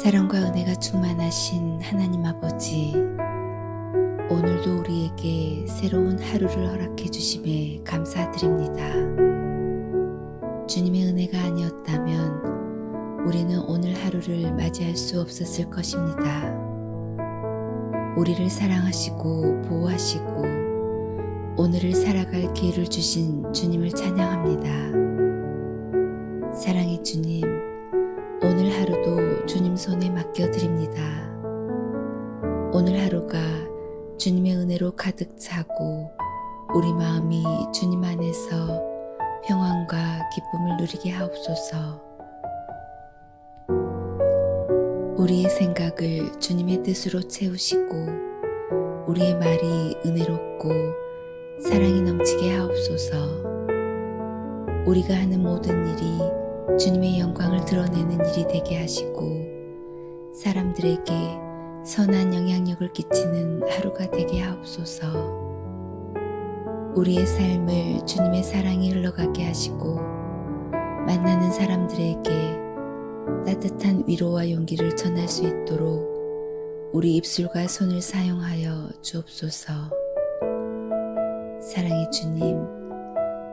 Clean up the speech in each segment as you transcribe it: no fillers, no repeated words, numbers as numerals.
사랑과 은혜가 충만하신 하나님 아버지, 오늘도 우리에게 새로운 하루를 허락해 주심에 감사드립니다. 주님의 은혜가 아니었다면 우리는 오늘 하루를 맞이할 수 없었을 것입니다. 우리를 사랑하시고 보호하시고 오늘을 살아갈 기회를 주신 주님을 찬양합니다. 사랑의 주님, 오늘 하루도 주님 손에 맡겨드립니다. 오늘 하루가 주님의 은혜로 가득 차고 우리 마음이 주님 안에서 평안과 기쁨을 누리게 하옵소서. 우리의 생각을 주님의 뜻으로 채우시고 우리의 말이 은혜롭고 사랑이 넘치게 하옵소서. 우리가 하는 모든 일이 주님의 영광을 드러내는 일이 되게 하시고 사람들에게 선한 영향력을 끼치는 하루가 되게 하옵소서. 우리의 삶을 주님의 사랑이 흘러가게 하시고 만나는 사람들에게 따뜻한 위로와 용기를 전할 수 있도록 우리 입술과 손을 사용하여 주옵소서. 사랑의 주님,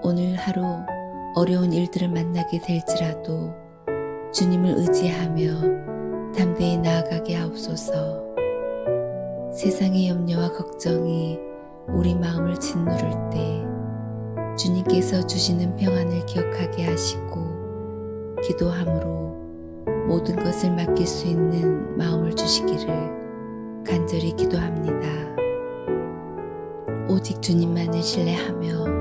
오늘 하루 어려운 일들을 만나게 될지라도 주님을 의지하며 담대히 나아가게 하옵소서. 세상의 염려와 걱정이 우리 마음을 짓누를 때 주님께서 주시는 평안을 기억하게 하시고 기도함으로 모든 것을 맡길 수 있는 마음을 주시기를 간절히 기도합니다. 오직 주님만을 신뢰하며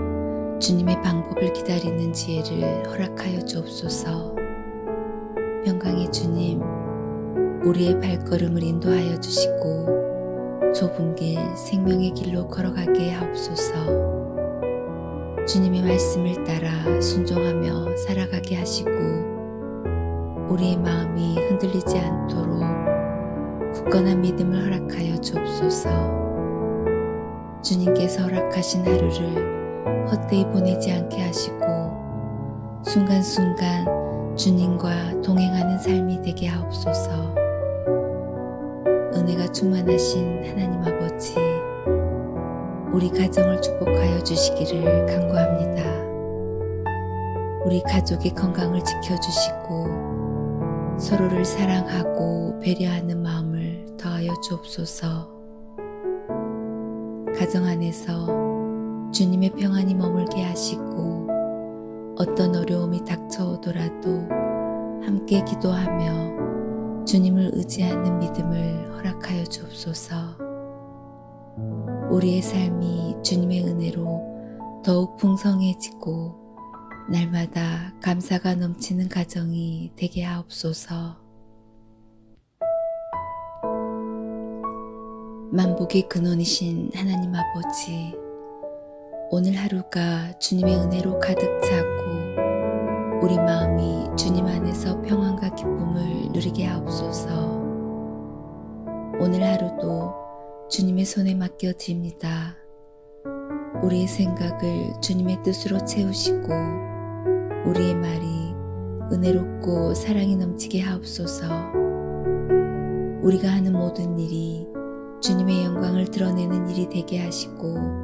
주님의 방법을 기다리는 지혜를 허락하여 주옵소서. 평강의 주님, 우리의 발걸음을 인도하여 주시고 좁은 길, 생명의 길로 걸어가게 하옵소서. 주님의 말씀을 따라 순종하며 살아가게 하시고 우리의 마음이 흔들리지 않도록 굳건한 믿음을 허락하여 주옵소서. 주님께서 허락하신 하루를 헛되이 보내지 않게 하시고 순간순간 주님과 동행하는 삶이 되게 하옵소서. 은혜가 충만하신 하나님 아버지, 우리 가정을 축복하여 주시기를 간구합니다. 우리 가족의 건강을 지켜주시고 서로를 사랑하고 배려하는 마음을 더하여 주옵소서. 가정 안에서 주님의 평안이 머물게 하시고 어떤 어려움이 닥쳐오더라도 함께 기도하며 주님을 의지하는 믿음을 허락하여 주옵소서. 우리의 삶이 주님의 은혜로 더욱 풍성해지고 날마다 감사가 넘치는 가정이 되게 하옵소서. 만복의 근원이신 하나님 아버지, 오늘 하루가 주님의 은혜로 가득 차고 우리 마음이 주님 안에서 평안과 기쁨을 누리게 하옵소서. 오늘 하루도 주님의 손에 맡겨드립니다. 우리의 생각을 주님의 뜻으로 채우시고 우리의 말이 은혜롭고 사랑이 넘치게 하옵소서. 우리가 하는 모든 일이 주님의 영광을 드러내는 일이 되게 하시고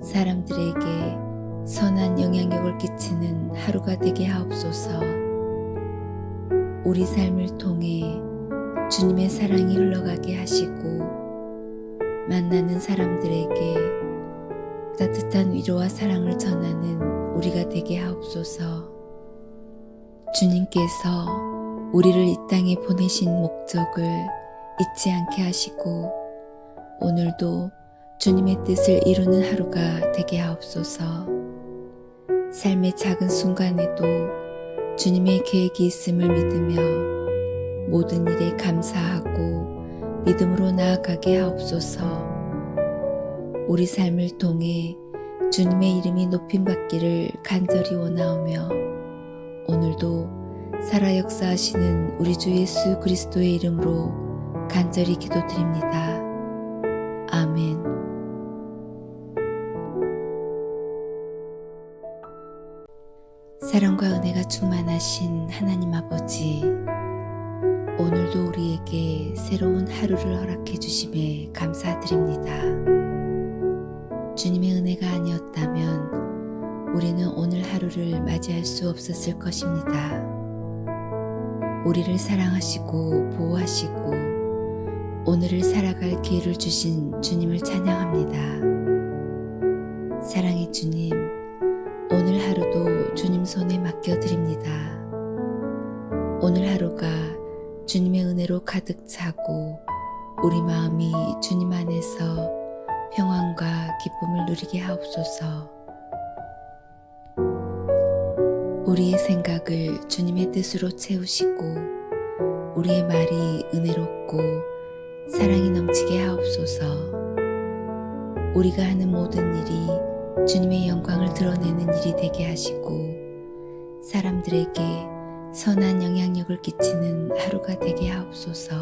사람들에게 선한 영향력을 끼치는 하루가 되게 하옵소서. 우리 삶을 통해 주님의 사랑이 흘러가게 하시고 만나는 사람들에게 따뜻한 위로와 사랑을 전하는 우리가 되게 하옵소서. 주님께서 우리를 이 땅에 보내신 목적을 잊지 않게 하시고 오늘도 주님의 뜻을 이루는 하루가 되게 하옵소서. 삶의 작은 순간에도 주님의 계획이 있음을 믿으며 모든 일에 감사하고 믿음으로 나아가게 하옵소서. 우리 삶을 통해 주님의 이름이 높임받기를 간절히 원하오며 오늘도 살아 역사하시는 우리 주 예수 그리스도의 이름으로 간절히 기도드립니다. 아멘. 사랑과 은혜가 충만하신 하나님 아버지, 오늘도 우리에게 새로운 하루를 허락해 주심에 감사드립니다. 주님의 은혜가 아니었다면 우리는 오늘 하루를 맞이할 수 없었을 것입니다. 우리를 사랑하시고 보호하시고 오늘을 살아갈 기회를 주신 주님을 찬양합니다. 사랑의 주님, 오늘 하루도 주님 손에 맡겨드립니다. 오늘 하루가 주님의 은혜로 가득 차고 우리 마음이 주님 안에서 평안과 기쁨을 누리게 하옵소서. 우리의 생각을 주님의 뜻으로 채우시고 우리의 말이 은혜롭고 사랑이 넘치게 하옵소서. 우리가 하는 모든 일이 주님의 영광을 드러내는 일이 되게 하시고 사람들에게 선한 영향력을 끼치는 하루가 되게 하옵소서.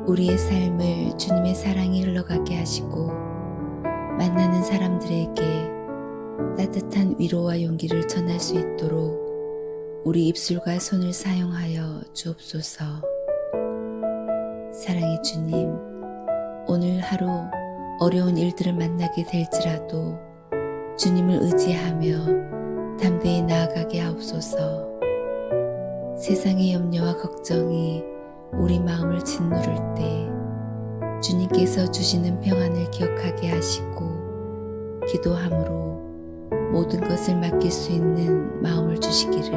우리의 삶을 주님의 사랑이 흘러가게 하시고 만나는 사람들에게 따뜻한 위로와 용기를 전할 수 있도록 우리 입술과 손을 사용하여 주옵소서. 사랑의 주님, 오늘 하루 어려운 일들을 만나게 될지라도 주님을 의지하며 담대히 나아가게 하옵소서. 세상의 염려와 걱정이 우리 마음을 짓누를 때 주님께서 주시는 평안을 기억하게 하시고 기도함으로 모든 것을 맡길 수 있는 마음을 주시기를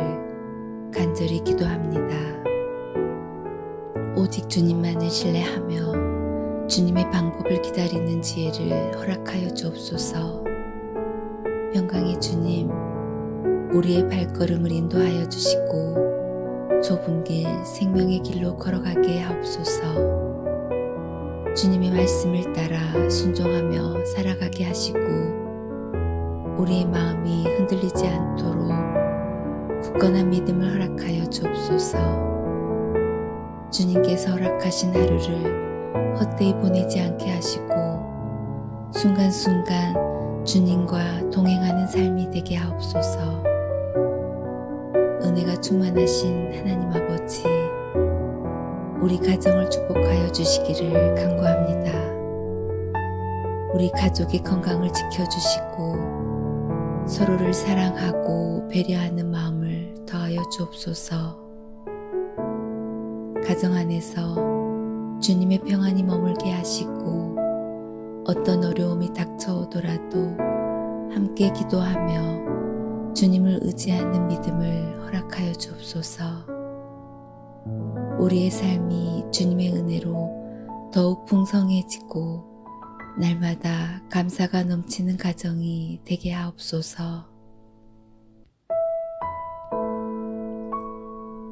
간절히 기도합니다. 오직 주님만을 신뢰하며 주님의 방법을 기다리는 지혜를 허락하여 주옵소서. 평강의 주님, 우리의 발걸음을 인도하여 주시고 좁은 길, 생명의 길로 걸어가게 하옵소서. 주님의 말씀을 따라 순종하며 살아가게 하시고 우리의 마음이 흔들리지 않도록 굳건한 믿음을 허락하여 주옵소서. 주님께서 허락하신 하루를 헛되이 보내지 않게 하시고 순간순간 주님과 동행하는 삶이 되게 하옵소서. 은혜가 충만하신 하나님 아버지, 우리 가정을 축복하여 주시기를 간구합니다. 우리 가족의 건강을 지켜주시고 서로를 사랑하고 배려하는 마음을 더하여 주옵소서. 가정 안에서 주님의 평안이 머물게 하시고 어떤 어려움이 닥쳐오더라도 함께 기도하며 주님을 의지하는 믿음을 허락하여 주옵소서. 우리의 삶이 주님의 은혜로 더욱 풍성해지고 날마다 감사가 넘치는 가정이 되게 하옵소서.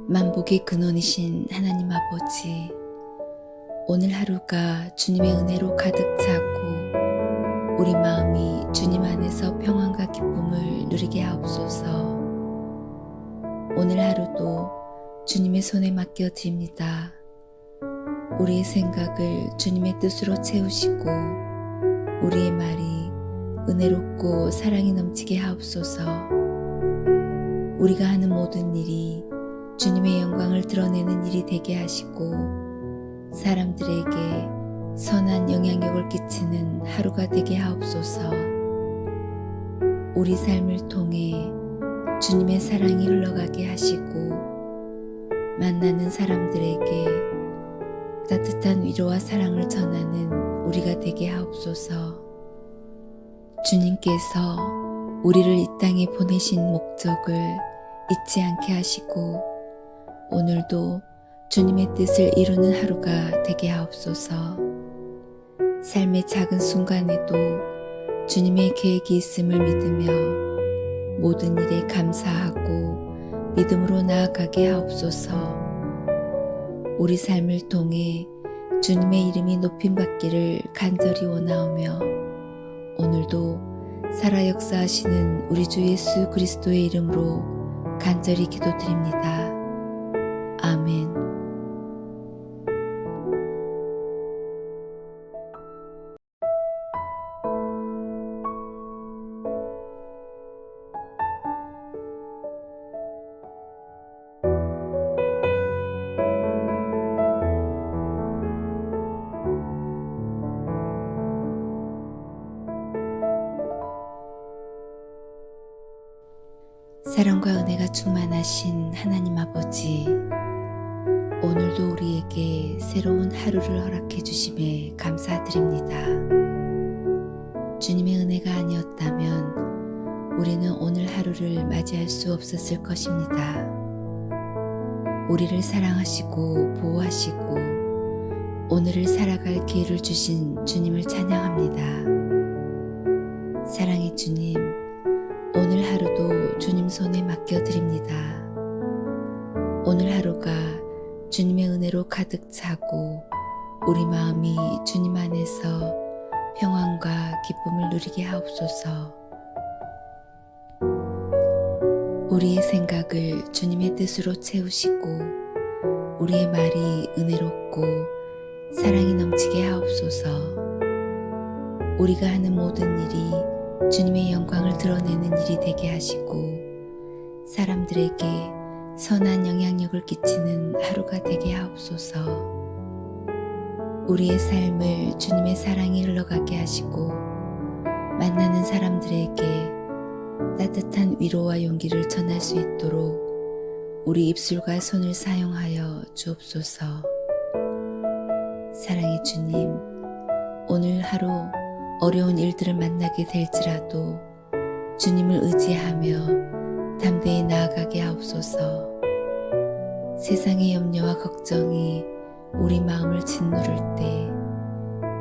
만복의 근원이신 하나님 아버지, 오늘 하루가 주님의 은혜로 가득 차고 우리 마음이 주님 안에서 평안과 기쁨을 누리게 하옵소서. 오늘 하루도 주님의 손에 맡겨드립니다. 우리의 생각을 주님의 뜻으로 채우시고 우리의 말이 은혜롭고 사랑이 넘치게 하옵소서. 우리가 하는 모든 일이 주님의 영광을 드러내는 일이 되게 하시고 사람들에게 선한 영향력을 끼치는 하루가 되게 하옵소서. 우리 삶을 통해 주님의 사랑이 흘러가게 하시고 만나는 사람들에게 따뜻한 위로와 사랑을 전하는 우리가 되게 하옵소서. 주님께서 우리를 이 땅에 보내신 목적을 잊지 않게 하시고 오늘도 주님의 뜻을 이루는 하루가 되게 하옵소서. 삶의 작은 순간에도 주님의 계획이 있음을 믿으며 모든 일에 감사하고 믿음으로 나아가게 하옵소서. 우리 삶을 통해 주님의 이름이 높임받기를 간절히 원하오며 오늘도 살아 역사하시는 우리 주 예수 그리스도의 이름으로 간절히 기도드립니다. 아멘. 사랑과 은혜가 충만하신 하나님 아버지, 오늘도 우리에게 새로운 하루를 허락해 주심에 감사드립니다. 주님의 은혜가 아니었다면 우리는 오늘 하루를 맞이할 수 없었을 것입니다. 우리를 사랑하시고 보호하시고 오늘을 살아갈 기회를 주신 주님을 찬양합니다. 사랑의 주님, 오늘 하루도 주님 손에 맡겨드립니다. 오늘 하루가 주님의 은혜로 가득 차고 우리 마음이 주님 안에서 평안과 기쁨을 누리게 하옵소서. 우리의 생각을 주님의 뜻으로 채우시고 우리의 말이 은혜롭고 사랑이 넘치게 하옵소서. 우리가 하는 모든 일이 주님의 영광을 드러내는 일이 되게 하시고 사람들에게 선한 영향력을 끼치는 하루가 되게 하옵소서. 우리의 삶을 주님의 사랑이 흘러가게 하시고 만나는 사람들에게 따뜻한 위로와 용기를 전할 수 있도록 우리 입술과 손을 사용하여 주옵소서. 사랑의 주님, 오늘 하루 어려운 일들을 만나게 될지라도 주님을 의지하며 담대히 나아가게 하옵소서. 세상의 염려와 걱정이 우리 마음을 짓누를 때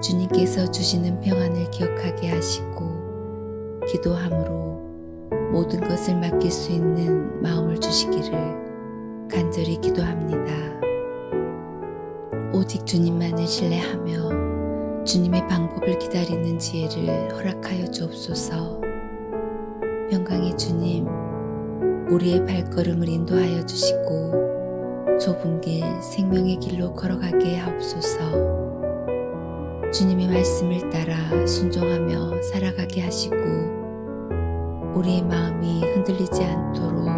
주님께서 주시는 평안을 기억하게 하시고 기도함으로 모든 것을 맡길 수 있는 마음을 주시기를 간절히 기도합니다. 오직 주님만을 신뢰하며 주님의 방법을 기다리는 지혜를 허락하여 주옵소서. 평강의 주님, 우리의 발걸음을 인도하여 주시고 좁은 길, 생명의 길로 걸어가게 하옵소서. 주님의 말씀을 따라 순종하며 살아가게 하시고 우리의 마음이 흔들리지 않도록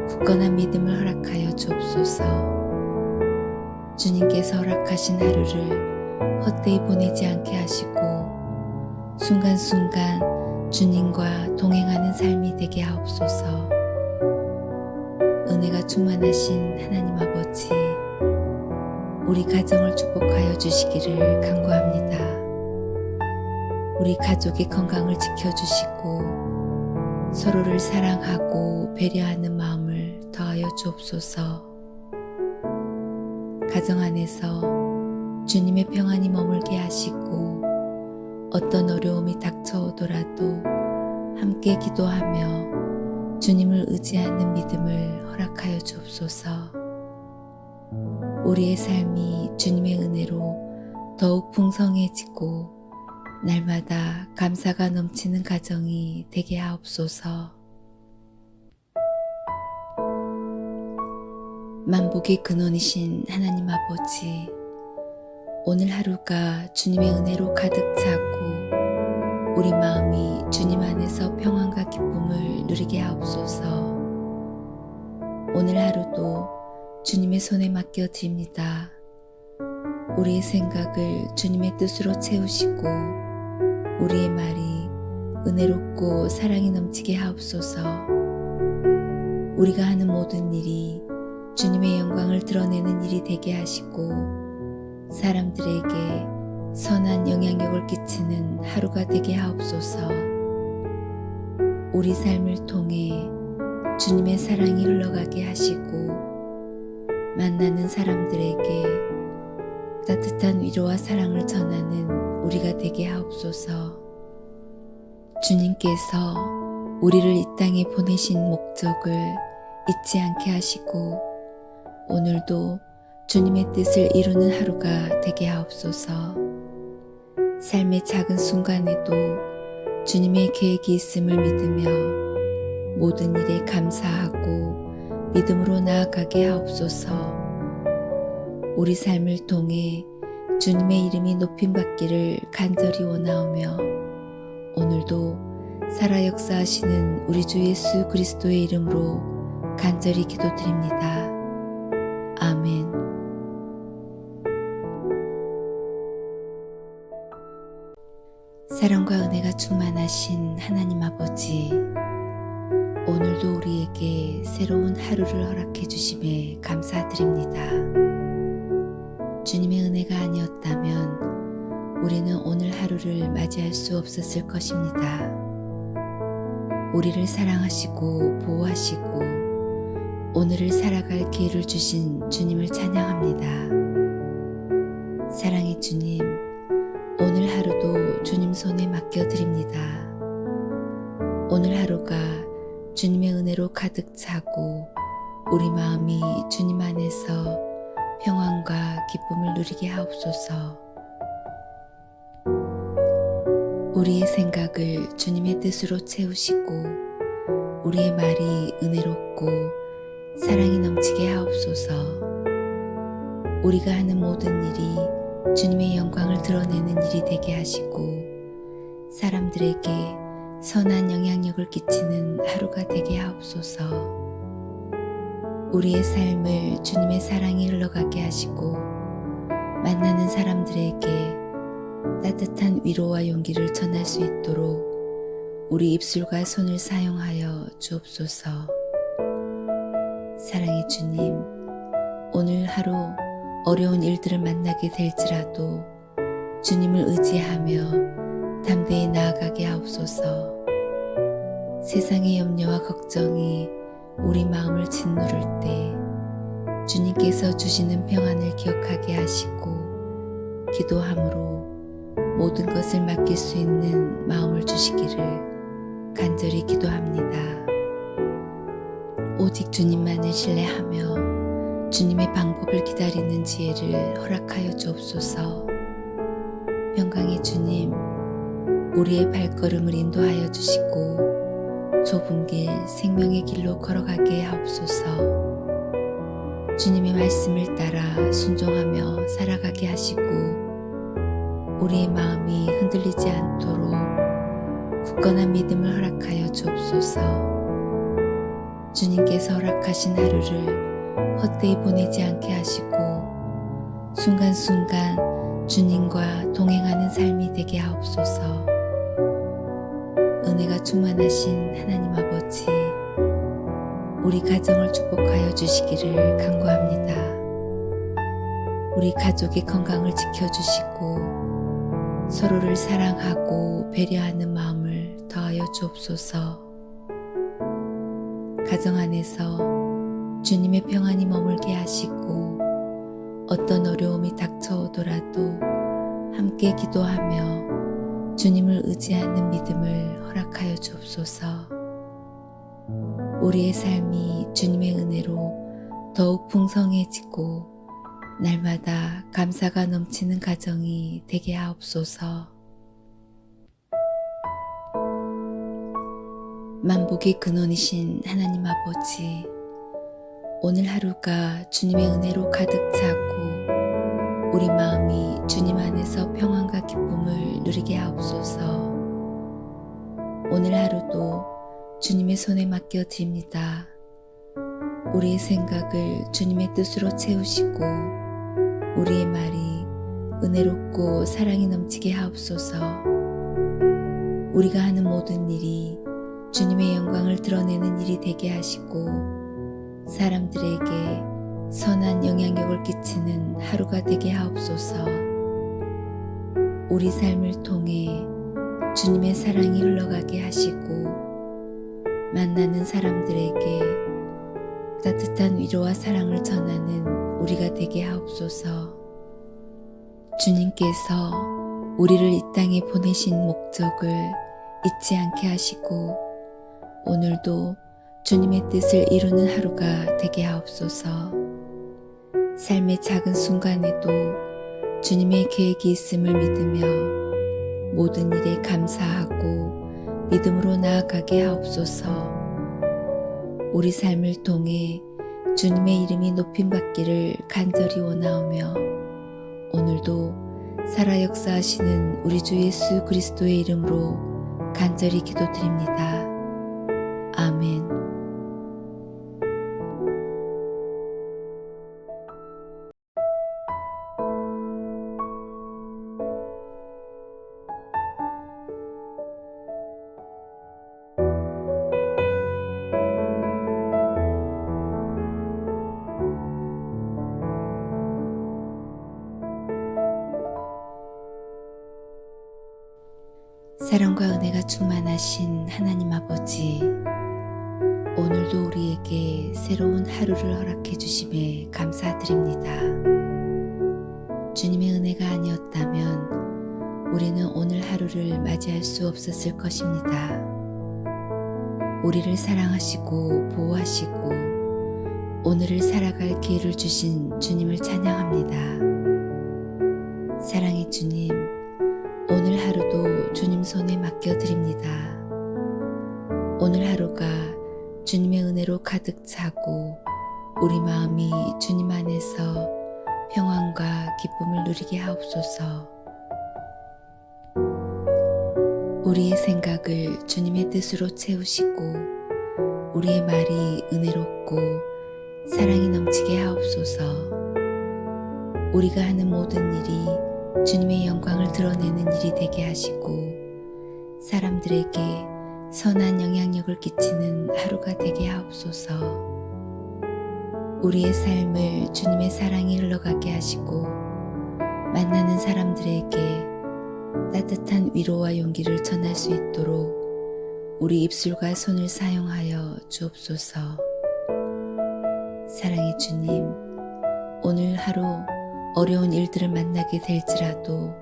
굳건한 믿음을 허락하여 주옵소서. 주님께서 허락하신 하루를 헛되이 보내지 않게 하시고 순간순간 주님과 동행하는 삶이 되게 하옵소서. 은혜가 충만하신 하나님 아버지, 우리 가정을 축복하여 주시기를 간구합니다. 우리 가족의 건강을 지켜주시고 서로를 사랑하고 배려하는 마음을 더하여 주옵소서. 가정 안에서 주님의 평안이 머물게 하시고 어떤 어려움이 닥쳐오더라도 함께 기도하며 주님을 의지하는 믿음을 허락하여 주옵소서. 우리의 삶이 주님의 은혜로 더욱 풍성해지고 날마다 감사가 넘치는 가정이 되게 하옵소서. 만복의 근원이신 하나님 아버지, 오늘 하루가 주님의 은혜로 가득 차고 우리 마음이 주님 안에서 평안과 기쁨을 누리게 하옵소서. 오늘 하루도 주님의 손에 맡겨드립니다. 우리의 생각을 주님의 뜻으로 채우시고 우리의 말이 은혜롭고 사랑이 넘치게 하옵소서. 우리가 하는 모든 일이 주님의 영광을 드러내는 일이 되게 하시고 사람들에게 선한 영향력을 끼치는 하루가 되게 하옵소서. 우리 삶을 통해 주님의 사랑이 흘러가게 하시고 만나는 사람들에게 따뜻한 위로와 사랑을 전하는 우리가 되게 하옵소서. 주님께서 우리를 이 땅에 보내신 목적을 잊지 않게 하시고 오늘도 주님의 뜻을 이루는 하루가 되게 하옵소서. 삶의 작은 순간에도 주님의 계획이 있음을 믿으며 모든 일에 감사하고 믿음으로 나아가게 하옵소서. 우리 삶을 통해 주님의 이름이 높임받기를 간절히 원하오며 오늘도 살아 역사하시는 우리 주 예수 그리스도의 이름으로 간절히 기도드립니다. 아멘. 사랑과 은혜가 충만하신 하나님 아버지, 오늘도 우리에게 새로운 하루를 허락해 주심에 감사드립니다. 주님의 은혜가 아니었다면 우리는 오늘 하루를 맞이할 수 없었을 것입니다. 우리를 사랑하시고 보호하시고 오늘을 살아갈 기회를 주신 주님을 찬양합니다. 사랑의 주님, 오늘 하루도 주님 손에 맡겨드립니다. 오늘 하루가 주님의 은혜로 가득 차고 우리 마음이 주님 안에서 평안과 기쁨을 누리게 하옵소서. 우리의 생각을 주님의 뜻으로 채우시고 우리의 말이 은혜롭고 사랑이 넘치게 하옵소서. 우리가 하는 모든 일이 주님의 영광을 드러내는 일이 되게 하시고 사람들에게 선한 영향력을 끼치는 하루가 되게 하옵소서. 우리의 삶을 주님의 사랑이 흘러가게 하시고 만나는 사람들에게 따뜻한 위로와 용기를 전할 수 있도록 우리 입술과 손을 사용하여 주옵소서. 사랑의 주님, 오늘 하루 어려운 일들을 만나게 될지라도 주님을 의지하며 담대히 나아가게 하옵소서. 세상의 염려와 걱정이 우리 마음을 짓누를 때 주님께서 주시는 평안을 기억하게 하시고 기도함으로 모든 것을 맡길 수 있는 마음을 주시기를 간절히 기도합니다. 오직 주님만을 신뢰하며 주님의 방법을 기다리는 지혜를 허락하여 주옵소서. 평강의 주님, 우리의 발걸음을 인도하여 주시고 좁은 길, 생명의 길로 걸어가게 하옵소서. 주님의 말씀을 따라 순종하며 살아가게 하시고 우리의 마음이 흔들리지 않도록 굳건한 믿음을 허락하여 주옵소서. 주님께서 허락하신 하루를 헛되이 보내지 않게 하시고 순간순간 주님과 동행하는 삶이 되게 하옵소서. 은혜가 충만하신 하나님 아버지, 우리 가정을 축복하여 주시기를 간구합니다. 우리 가족의 건강을 지켜주시고 서로를 사랑하고 배려하는 마음을 더하여 주옵소서. 가정 안에서 주님의 평안이 머물게 하시고 어떤 어려움이 닥쳐오더라도 함께 기도하며 주님을 의지하는 믿음을 허락하여 주옵소서. 우리의 삶이 주님의 은혜로 더욱 풍성해지고 날마다 감사가 넘치는 가정이 되게 하옵소서. 만복의 근원이신 하나님 아버지, 오늘 하루가 주님의 은혜로 가득 차고 우리 마음이 주님 안에서 평안과 기쁨을 누리게 하옵소서. 오늘 하루도 주님의 손에 맡겨드립니다. 우리의 생각을 주님의 뜻으로 채우시고 우리의 말이 은혜롭고 사랑이 넘치게 하옵소서. 우리가 하는 모든 일이 주님의 영광을 드러내는 일이 되게 하시고 사람들에게 선한 영향력을 끼치는 하루가 되게 하옵소서. 우리 삶을 통해 주님의 사랑이 흘러가게 하시고 만나는 사람들에게 따뜻한 위로와 사랑을 전하는 우리가 되게 하옵소서. 주님께서 우리를 이 땅에 보내신 목적을 잊지 않게 하시고 오늘도 주님의 뜻을 이루는 하루가 되게 하옵소서. 삶의 작은 순간에도 주님의 계획이 있음을 믿으며 모든 일에 감사하고 믿음으로 나아가게 하옵소서. 우리 삶을 통해 주님의 이름이 높임받기를 간절히 원하오며 오늘도 살아 역사하시는 우리 주 예수 그리스도의 이름으로 간절히 기도드립니다. 아멘. 사랑과 은혜가 충만하신 하나님 아버지, 오늘도 우리에게 새로운 하루를 허락해 주심에 감사드립니다. 주님의 은혜가 아니었다면 우리는 오늘 하루를 맞이할 수 없었을 것입니다. 우리를 사랑하시고 보호하시고 오늘을 살아갈 기회를 주신 주님을 찬양합니다. 사랑의 주님, 오늘 하루도 주님 손에 맡겨드립니다. 오늘 하루가 주님의 은혜로 가득 차고 우리 마음이 주님 안에서 평안과 기쁨을 누리게 하옵소서. 우리의 생각을 주님의 뜻으로 채우시고 우리의 말이 은혜롭고 사랑이 넘치게 하옵소서. 우리가 하는 모든 일이 주님의 영광을 드러내는 일이 되게 하시고 사람들에게 선한 영향력을 끼치는 하루가 되게 하옵소서. 우리의 삶을 주님의 사랑이 흘러가게 하시고 만나는 사람들에게 따뜻한 위로와 용기를 전할 수 있도록 우리 입술과 손을 사용하여 주옵소서. 사랑의 주님, 오늘 하루 어려운 일들을 만나게 될지라도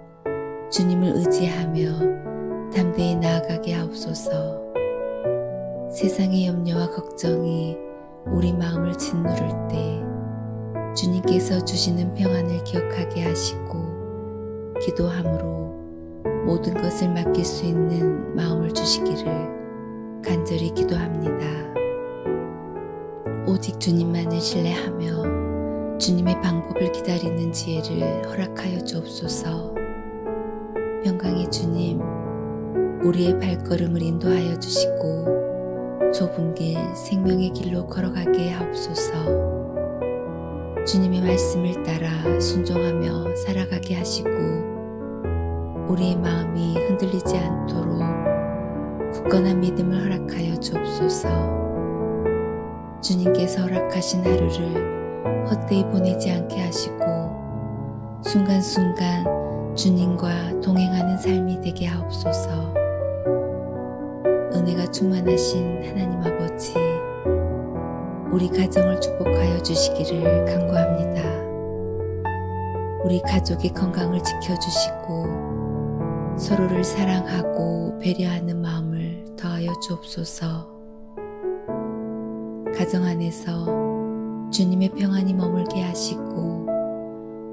주님을 의지하며 담대히 나아가게 하옵소서. 세상의 염려와 걱정이 우리 마음을 짓누를 때 주님께서 주시는 평안을 기억하게 하시고 기도함으로 모든 것을 맡길 수 있는 마음을 주시기를 간절히 기도합니다. 오직 주님만을 신뢰하며 주님의 방법을 기다리는 지혜를 허락하여 주옵소서. 평강의 주님, 우리의 발걸음을 인도하여 주시고 좁은 길, 생명의 길로 걸어가게 하옵소서. 주님의 말씀을 따라 순종하며 살아가게 하시고 우리의 마음이 흔들리지 않도록 굳건한 믿음을 허락하여 주옵소서. 주님께서 허락하신 하루를 헛되이 보내지 않게 하시고 순간순간 주님과 동행하는 삶이 되게 하옵소서. 은혜가 충만하신 하나님 아버지, 우리 가정을 축복하여 주시기를 간구합니다. 우리 가족의 건강을 지켜주시고 서로를 사랑하고 배려하는 마음을 더하여 주옵소서. 가정 안에서 주님의 평안이 머물게 하시고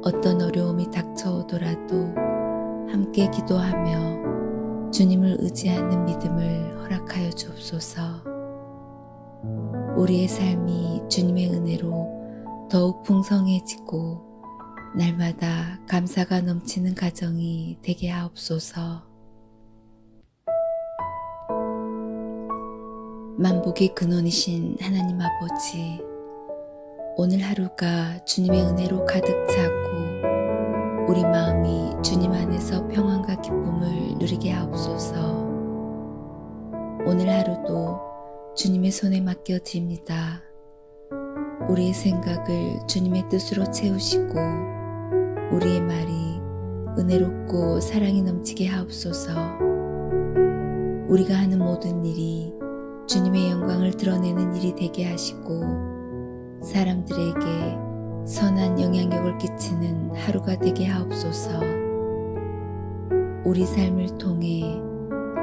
어떤 어려움이 닥쳐오더라도 함께 기도하며 주님을 의지하는 믿음을 허락하여 주옵소서. 우리의 삶이 주님의 은혜로 더욱 풍성해지고 날마다 감사가 넘치는 가정이 되게 하옵소서. 만복의 근원이신 하나님 아버지, 오늘 하루가 주님의 은혜로 가득 차고 우리 마음이 주님 안에서 평안과 기쁨을 누리게 하옵소서. 오늘 하루도 주님의 손에 맡겨드립니다. 우리의 생각을 주님의 뜻으로 채우시고 우리의 말이 은혜롭고 사랑이 넘치게 하옵소서. 우리가 하는 모든 일이 주님의 영광을 드러내는 일이 되게 하시고 사람들에게 선한 영향력을 끼치는 하루가 되게 하옵소서. 우리 삶을 통해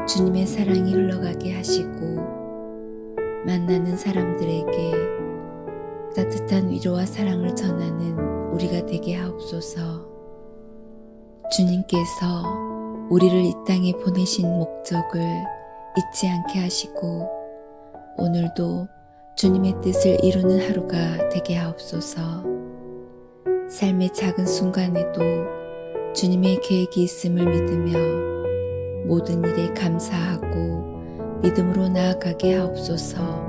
주님의 사랑이 흘러가게 하시고 만나는 사람들에게 따뜻한 위로와 사랑을 전하는 우리가 되게 하옵소서. 주님께서 우리를 이 땅에 보내신 목적을 잊지 않게 하시고 오늘도 주님의 뜻을 이루는 하루가 되게 하옵소서. 삶의 작은 순간에도 주님의 계획이 있음을 믿으며 모든 일에 감사하고 믿음으로 나아가게 하옵소서.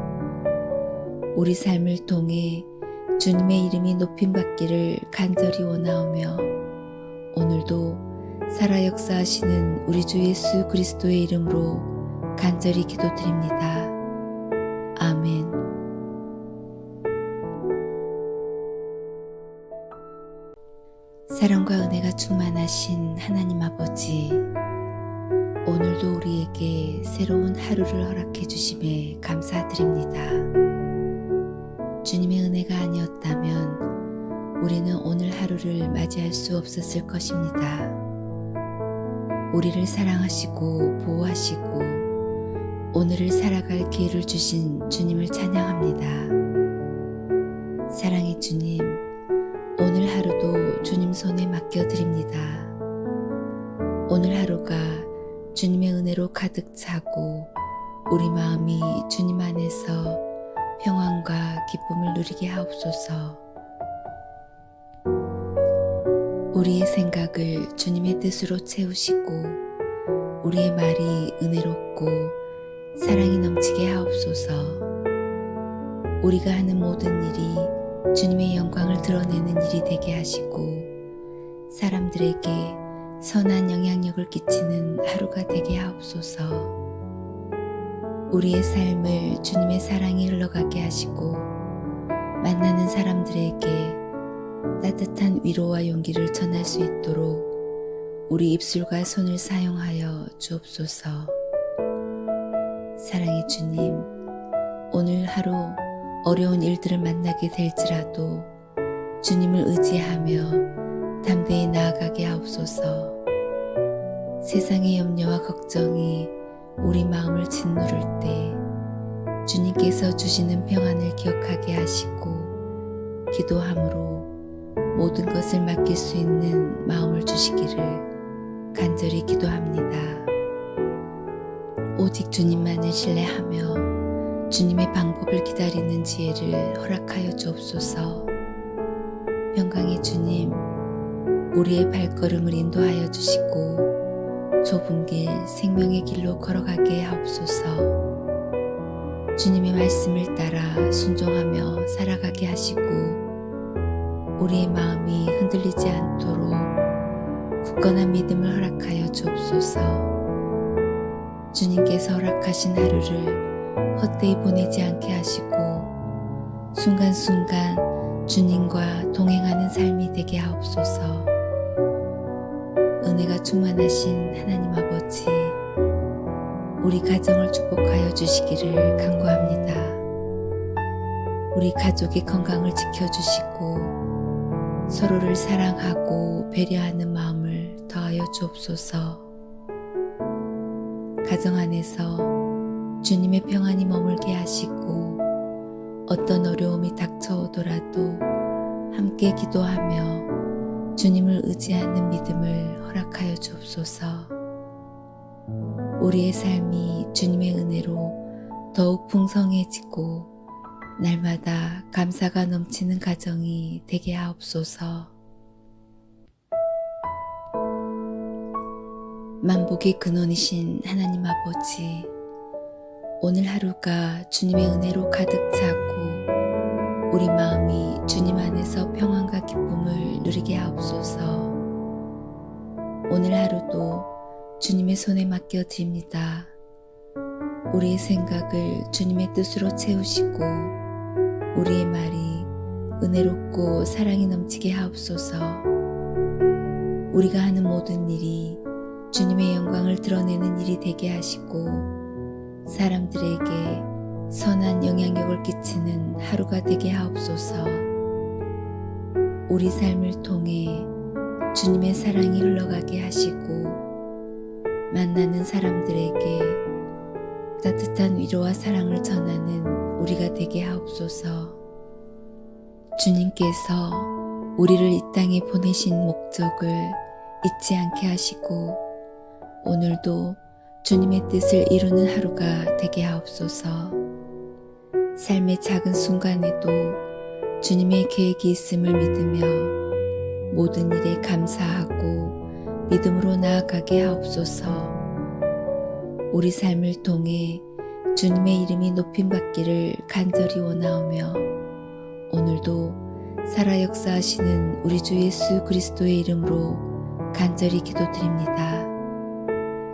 우리 삶을 통해 주님의 이름이 높임받기를 간절히 원하오며 오늘도 살아 역사하시는 우리 주 예수 그리스도의 이름으로 간절히 기도드립니다. 아멘. 사랑과 은혜가 충만하신 하나님 아버지, 오늘도 우리에게 새로운 하루를 허락해 주심에 감사드립니다. 주님의 은혜가 아니었다면 우리는 오늘 하루를 맞이할 수 없었을 것입니다. 우리를 사랑하시고 보호하시고 오늘을 살아갈 기회를 주신 주님을 찬양합니다. 사랑의 주님, 오늘 하루도 주님 손에 맡겨드립니다. 오늘 하루가 주님의 은혜로 가득 차고 우리 마음이 주님 안에서 평안과 기쁨을 누리게 하옵소서. 우리의 생각을 주님의 뜻으로 채우시고 우리의 말이 은혜롭고 사랑이 넘치게 하옵소서. 우리가 하는 모든 일이 주님의 영광을 드러내는 일이 되게 하시고 사람들에게 선한 영향력을 끼치는 하루가 되게 하옵소서. 우리의 삶을 주님의 사랑이 흘러가게 하시고 만나는 사람들에게 따뜻한 위로와 용기를 전할 수 있도록 우리 입술과 손을 사용하여 주옵소서. 사랑의 주님, 오늘 하루 어려운 일들을 만나게 될지라도 주님을 의지하며 담대히 나아가게 하옵소서. 세상의 염려와 걱정이 우리 마음을 짓누를 때 주님께서 주시는 평안을 기억하게 하시고 기도함으로 모든 것을 맡길 수 있는 마음을 주시기를 간절히 기도합니다. 오직 주님만을 신뢰하며 주님의 방법을 기다리는 지혜를 허락하여 주옵소서. 평강의 주님, 우리의 발걸음을 인도하여 주시고 좁은 길, 생명의 길로 걸어가게 하옵소서. 주님의 말씀을 따라 순종하며 살아가게 하시고 우리의 마음이 흔들리지 않도록 굳건한 믿음을 허락하여 주옵소서. 주님께서 허락하신 하루를 헛되이 보내지 않게 하시고 순간순간 주님과 동행하는 삶이 되게 하옵소서. 은혜가 충만하신 하나님 아버지, 우리 가정을 축복하여 주시기를 간구합니다. 우리 가족의 건강을 지켜주시고 서로를 사랑하고 배려하는 마음을 더하여 주옵소서. 가정 안에서 주님의 평안이 머물게 하시고 어떤 어려움이 닥쳐오더라도 함께 기도하며 주님을 의지하는 믿음을 허락하여 주옵소서. 우리의 삶이 주님의 은혜로 더욱 풍성해지고 날마다 감사가 넘치는 가정이 되게 하옵소서. 만복의 근원이신 하나님 아버지, 오늘 하루가 주님의 은혜로 가득 차고 우리 마음이 주님 안에서 평안과 기쁨을 누리게 하옵소서. 오늘 하루도 주님의 손에 맡겨드립니다. 우리의 생각을 주님의 뜻으로 채우시고 우리의 말이 은혜롭고 사랑이 넘치게 하옵소서. 우리가 하는 모든 일이 주님의 영광을 드러내는 일이 되게 하시고 사람들에게 선한 영향력을 끼치는 하루가 되게 하옵소서. 우리 삶을 통해 주님의 사랑이 흘러가게 하시고 만나는 사람들에게 따뜻한 위로와 사랑을 전하는 우리가 되게 하옵소서. 주님께서 우리를 이 땅에 보내신 목적을 잊지 않게 하시고 오늘도 주님의 뜻을 이루는 하루가 되게 하옵소서. 삶의 작은 순간에도 주님의 계획이 있음을 믿으며 모든 일에 감사하고 믿음으로 나아가게 하옵소서. 우리 삶을 통해 주님의 이름이 높임받기를 간절히 원하오며 오늘도 살아 역사하시는 우리 주 예수 그리스도의 이름으로 간절히 기도드립니다.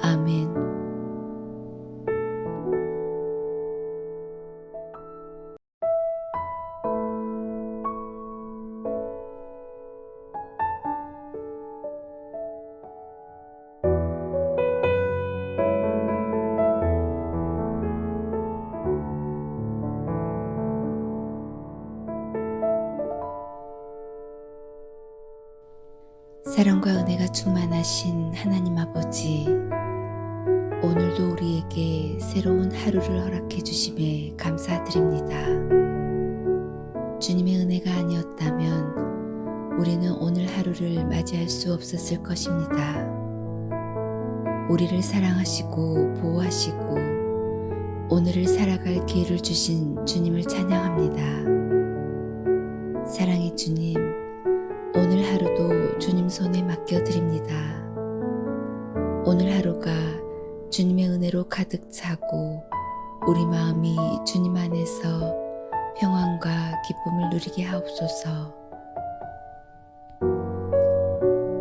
아멘. 사랑과 은혜가 충만하신 하나님 아버지, 오늘도 우리에게 새로운 하루를 허락해 주심에 감사드립니다. 주님의 은혜가 아니었다면 우리는 오늘 하루를 맞이할 수 없었을 것입니다. 우리를 사랑하시고 보호하시고 오늘을 살아갈 기회를 주신 주님을 찬양합니다. 사랑의 주님, 오늘 하루도 주님 손에 맡겨드립니다. 오늘 하루가 주님의 은혜로 가득 차고 우리 마음이 주님 안에서 평안과 기쁨을 누리게 하옵소서.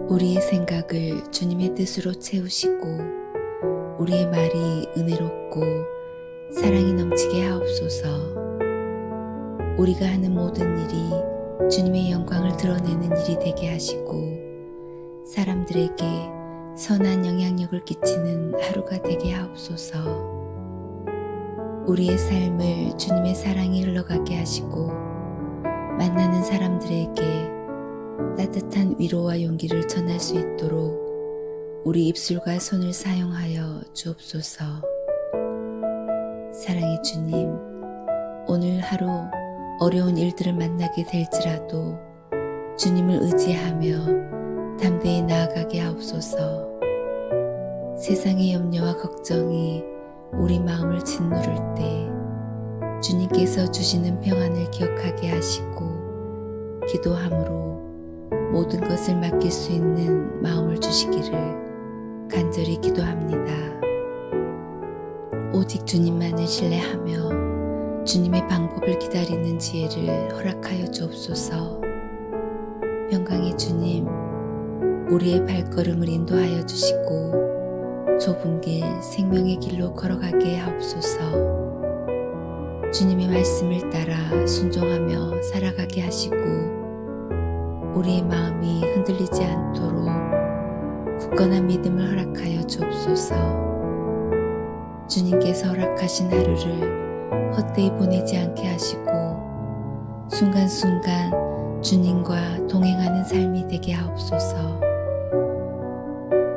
우리의 생각을 주님의 뜻으로 채우시고 우리의 말이 은혜롭고 사랑이 넘치게 하옵소서. 우리가 하는 모든 일이 주님의 영광을 드러내는 일이 되게 하시고 사람들에게 선한 영향력을 끼치는 하루가 되게 하옵소서. 우리의 삶을 주님의 사랑이 흘러가게 하시고 만나는 사람들에게 따뜻한 위로와 용기를 전할 수 있도록 우리 입술과 손을 사용하여 주옵소서. 사랑의 주님, 오늘 하루 어려운 일들을 만나게 될지라도 주님을 의지하며 담대히 나아가게 하옵소서. 세상의 염려와 걱정이 우리 마음을 짓누를 때 주님께서 주시는 평안을 기억하게 하시고 기도함으로 모든 것을 맡길 수 있는 마음을 주시기를 간절히 기도합니다. 오직 주님만을 신뢰하며 주님의 방법을 기다리는 지혜를 허락하여 주옵소서. 평강의 주님, 우리의 발걸음을 인도하여 주시고 좁은 길, 생명의 길로 걸어가게 하옵소서. 주님의 말씀을 따라 순종하며 살아가게 하시고 우리의 마음이 흔들리지 않도록 굳건한 믿음을 허락하여 주옵소서. 주님께서 허락하신 하루를 헛되이 보내지 않게 하시고 순간순간 주님과 동행하는 삶이 되게 하옵소서.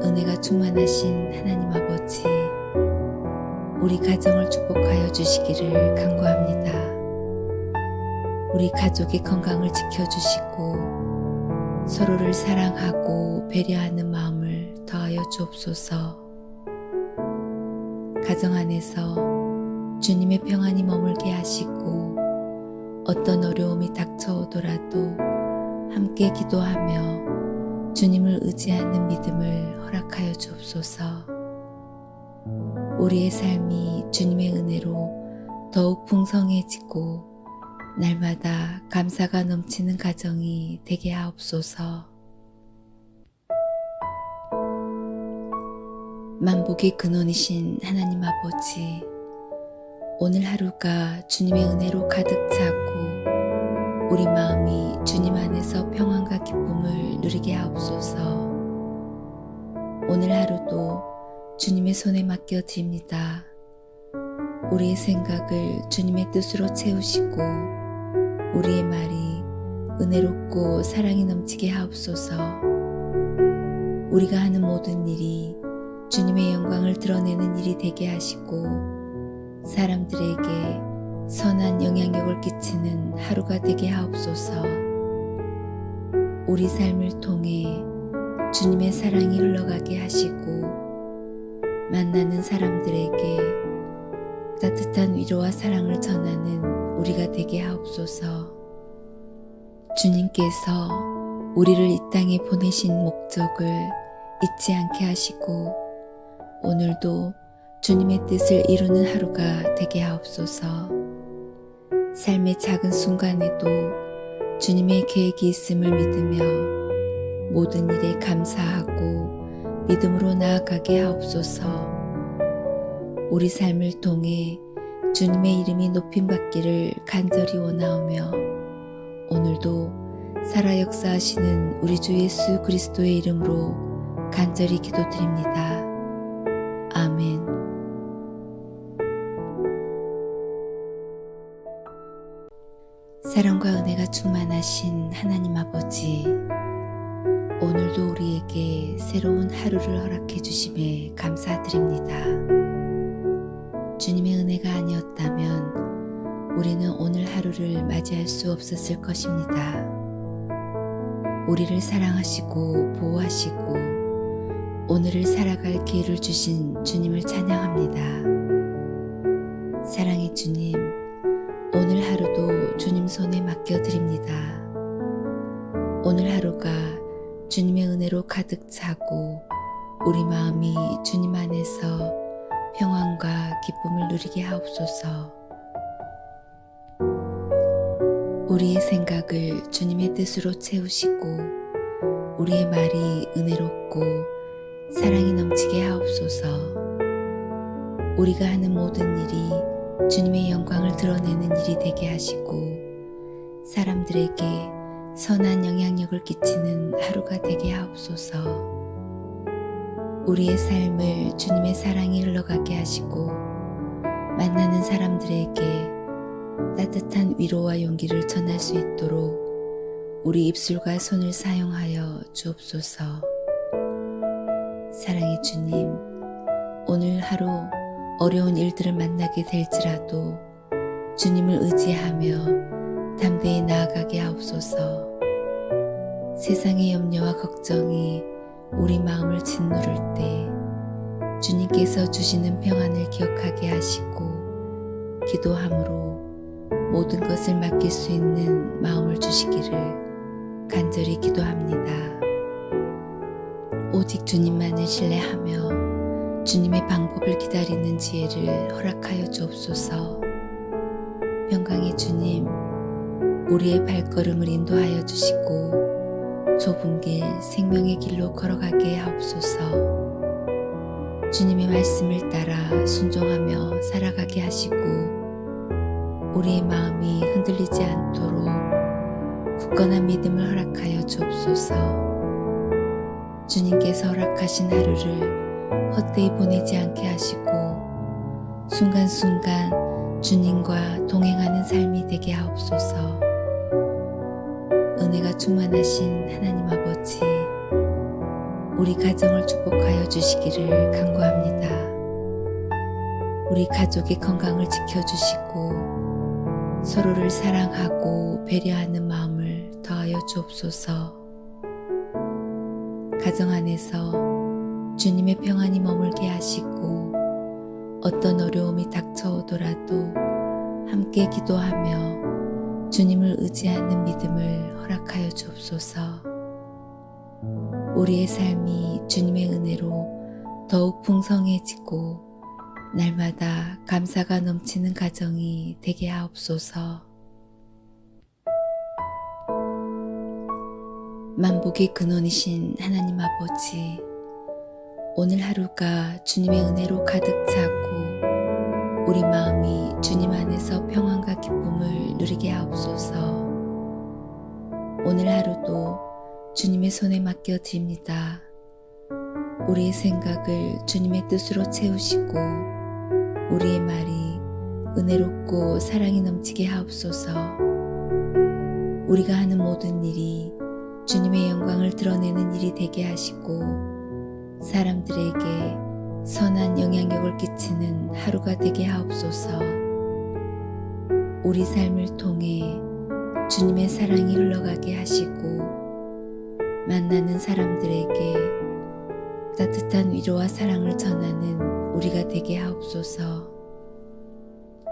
은혜가 충만하신 하나님 아버지, 우리 가정을 축복하여 주시기를 간구합니다. 우리 가족의 건강을 지켜주시고 서로를 사랑하고 배려하는 마음을 더하여 주옵소서. 가정 안에서 주님의 평안이 머물게 하시고 어떤 어려움이 닥쳐오더라도 함께 기도하며 주님을 의지하는 믿음을 허락하여 주옵소서. 우리의 삶이 주님의 은혜로 더욱 풍성해지고 날마다 감사가 넘치는 가정이 되게 하옵소서. 만복의 근원이신 하나님 아버지, 오늘 하루가 주님의 은혜로 가득 차고 우리 마음이 주님 안에서 평안과 기쁨을 누리게 하옵소서. 오늘 하루도 주님의 손에 맡겨드립니다. 우리의 생각을 주님의 뜻으로 채우시고 우리의 말이 은혜롭고 사랑이 넘치게 하옵소서. 우리가 하는 모든 일이 주님의 영광을 드러내는 일이 되게 하시고 사람들에게 선한 영향력을 끼치는 하루가 되게 하옵소서. 우리 삶을 통해 주님의 사랑이 흘러가게 하시고 만나는 사람들에게 따뜻한 위로와 사랑을 전하는 우리가 되게 하옵소서. 주님께서 우리를 이 땅에 보내신 목적을 잊지 않게 하시고 오늘도 주님의 뜻을 이루는 하루가 되게 하옵소서. 삶의 작은 순간에도 주님의 계획이 있음을 믿으며 모든 일에 감사하고 믿음으로 나아가게 하옵소서. 우리 삶을 통해 주님의 이름이 높임받기를 간절히 원하오며 오늘도 살아 역사하시는 우리 주 예수 그리스도의 이름으로 간절히 기도드립니다. 아멘. 사랑과 은혜가 충만하신 하나님 아버지, 오늘도 우리에게 새로운 하루를 허락해 주심에 감사드립니다. 주님의 은혜가 아니었다면 우리는 오늘 하루를 맞이할 수 없었을 것입니다. 우리를 사랑하시고 보호하시고 오늘을 살아갈 기회를 주신 주님을 찬양합니다. 사랑의 주님, 오늘 하루도 주님 손에 맡겨드립니다. 오늘 하루가 주님의 은혜로 가득 차고 우리 마음이 주님 안에서 평안과 기쁨을 누리게 하옵소서. 우리의 생각을 주님의 뜻으로 채우시고 우리의 말이 은혜롭고 사랑이 넘치게 하옵소서. 우리가 하는 모든 일이 주님의 영광을 드러내는 일이 되게 하시고 사람들에게 선한 영향력을 끼치는 하루가 되게 하옵소서. 우리의 삶을 주님의 사랑이 흘러가게 하시고 만나는 사람들에게 따뜻한 위로와 용기를 전할 수 있도록 우리 입술과 손을 사용하여 주옵소서. 사랑의 주님, 오늘 하루 어려운 일들을 만나게 될지라도 주님을 의지하며 담대히 나아가게 하옵소서. 세상의 염려와 걱정이 우리 마음을 짓누를 때 주님께서 주시는 평안을 기억하게 하시고 기도함으로 모든 것을 맡길 수 있는 마음을 주시기를 간절히 기도합니다. 오직 주님만을 신뢰하며 주님의 방법을 기다리는 지혜를 허락하여 주옵소서. 평강의 주님, 우리의 발걸음을 인도하여 주시고 좁은 길, 생명의 길로 걸어가게 하옵소서. 주님의 말씀을 따라 순종하며 살아가게 하시고 우리의 마음이 흔들리지 않도록 굳건한 믿음을 허락하여 주옵소서. 주님께서 허락하신 하루를 헛되이 보내지 않게 하시고 순간순간 주님과 동행하는 삶이 되게 하옵소서. 은혜가 충만하신 하나님 아버지, 우리 가정을 축복하여 주시기를 간구합니다. 우리 가족의 건강을 지켜주시고 서로를 사랑하고 배려하는 마음을 더하여 주옵소서. 가정 안에서 주님의 평안이 머물게 하시고 어떤 어려움이 닥쳐오더라도 함께 기도하며 주님을 의지하는 믿음을 허락하여 주옵소서. 우리의 삶이 주님의 은혜로 더욱 풍성해지고 날마다 감사가 넘치는 가정이 되게 하옵소서. 만복의 근원이신 하나님 아버지, 오늘 하루가 주님의 은혜로 가득 차고 우리 마음이 주님 안에서 평안과 기쁨을 누리게 하옵소서. 오늘 하루도 주님의 손에 맡겨드립니다. 우리의 생각을 주님의 뜻으로 채우시고 우리의 말이 은혜롭고 사랑이 넘치게 하옵소서. 우리가 하는 모든 일이 주님의 영광을 드러내는 일이 되게 하시고 사람들에게 선한 영향력을 끼치는 하루가 되게 하옵소서. 우리 삶을 통해 주님의 사랑이 흘러가게 하시고 만나는 사람들에게 따뜻한 위로와 사랑을 전하는 우리가 되게 하옵소서.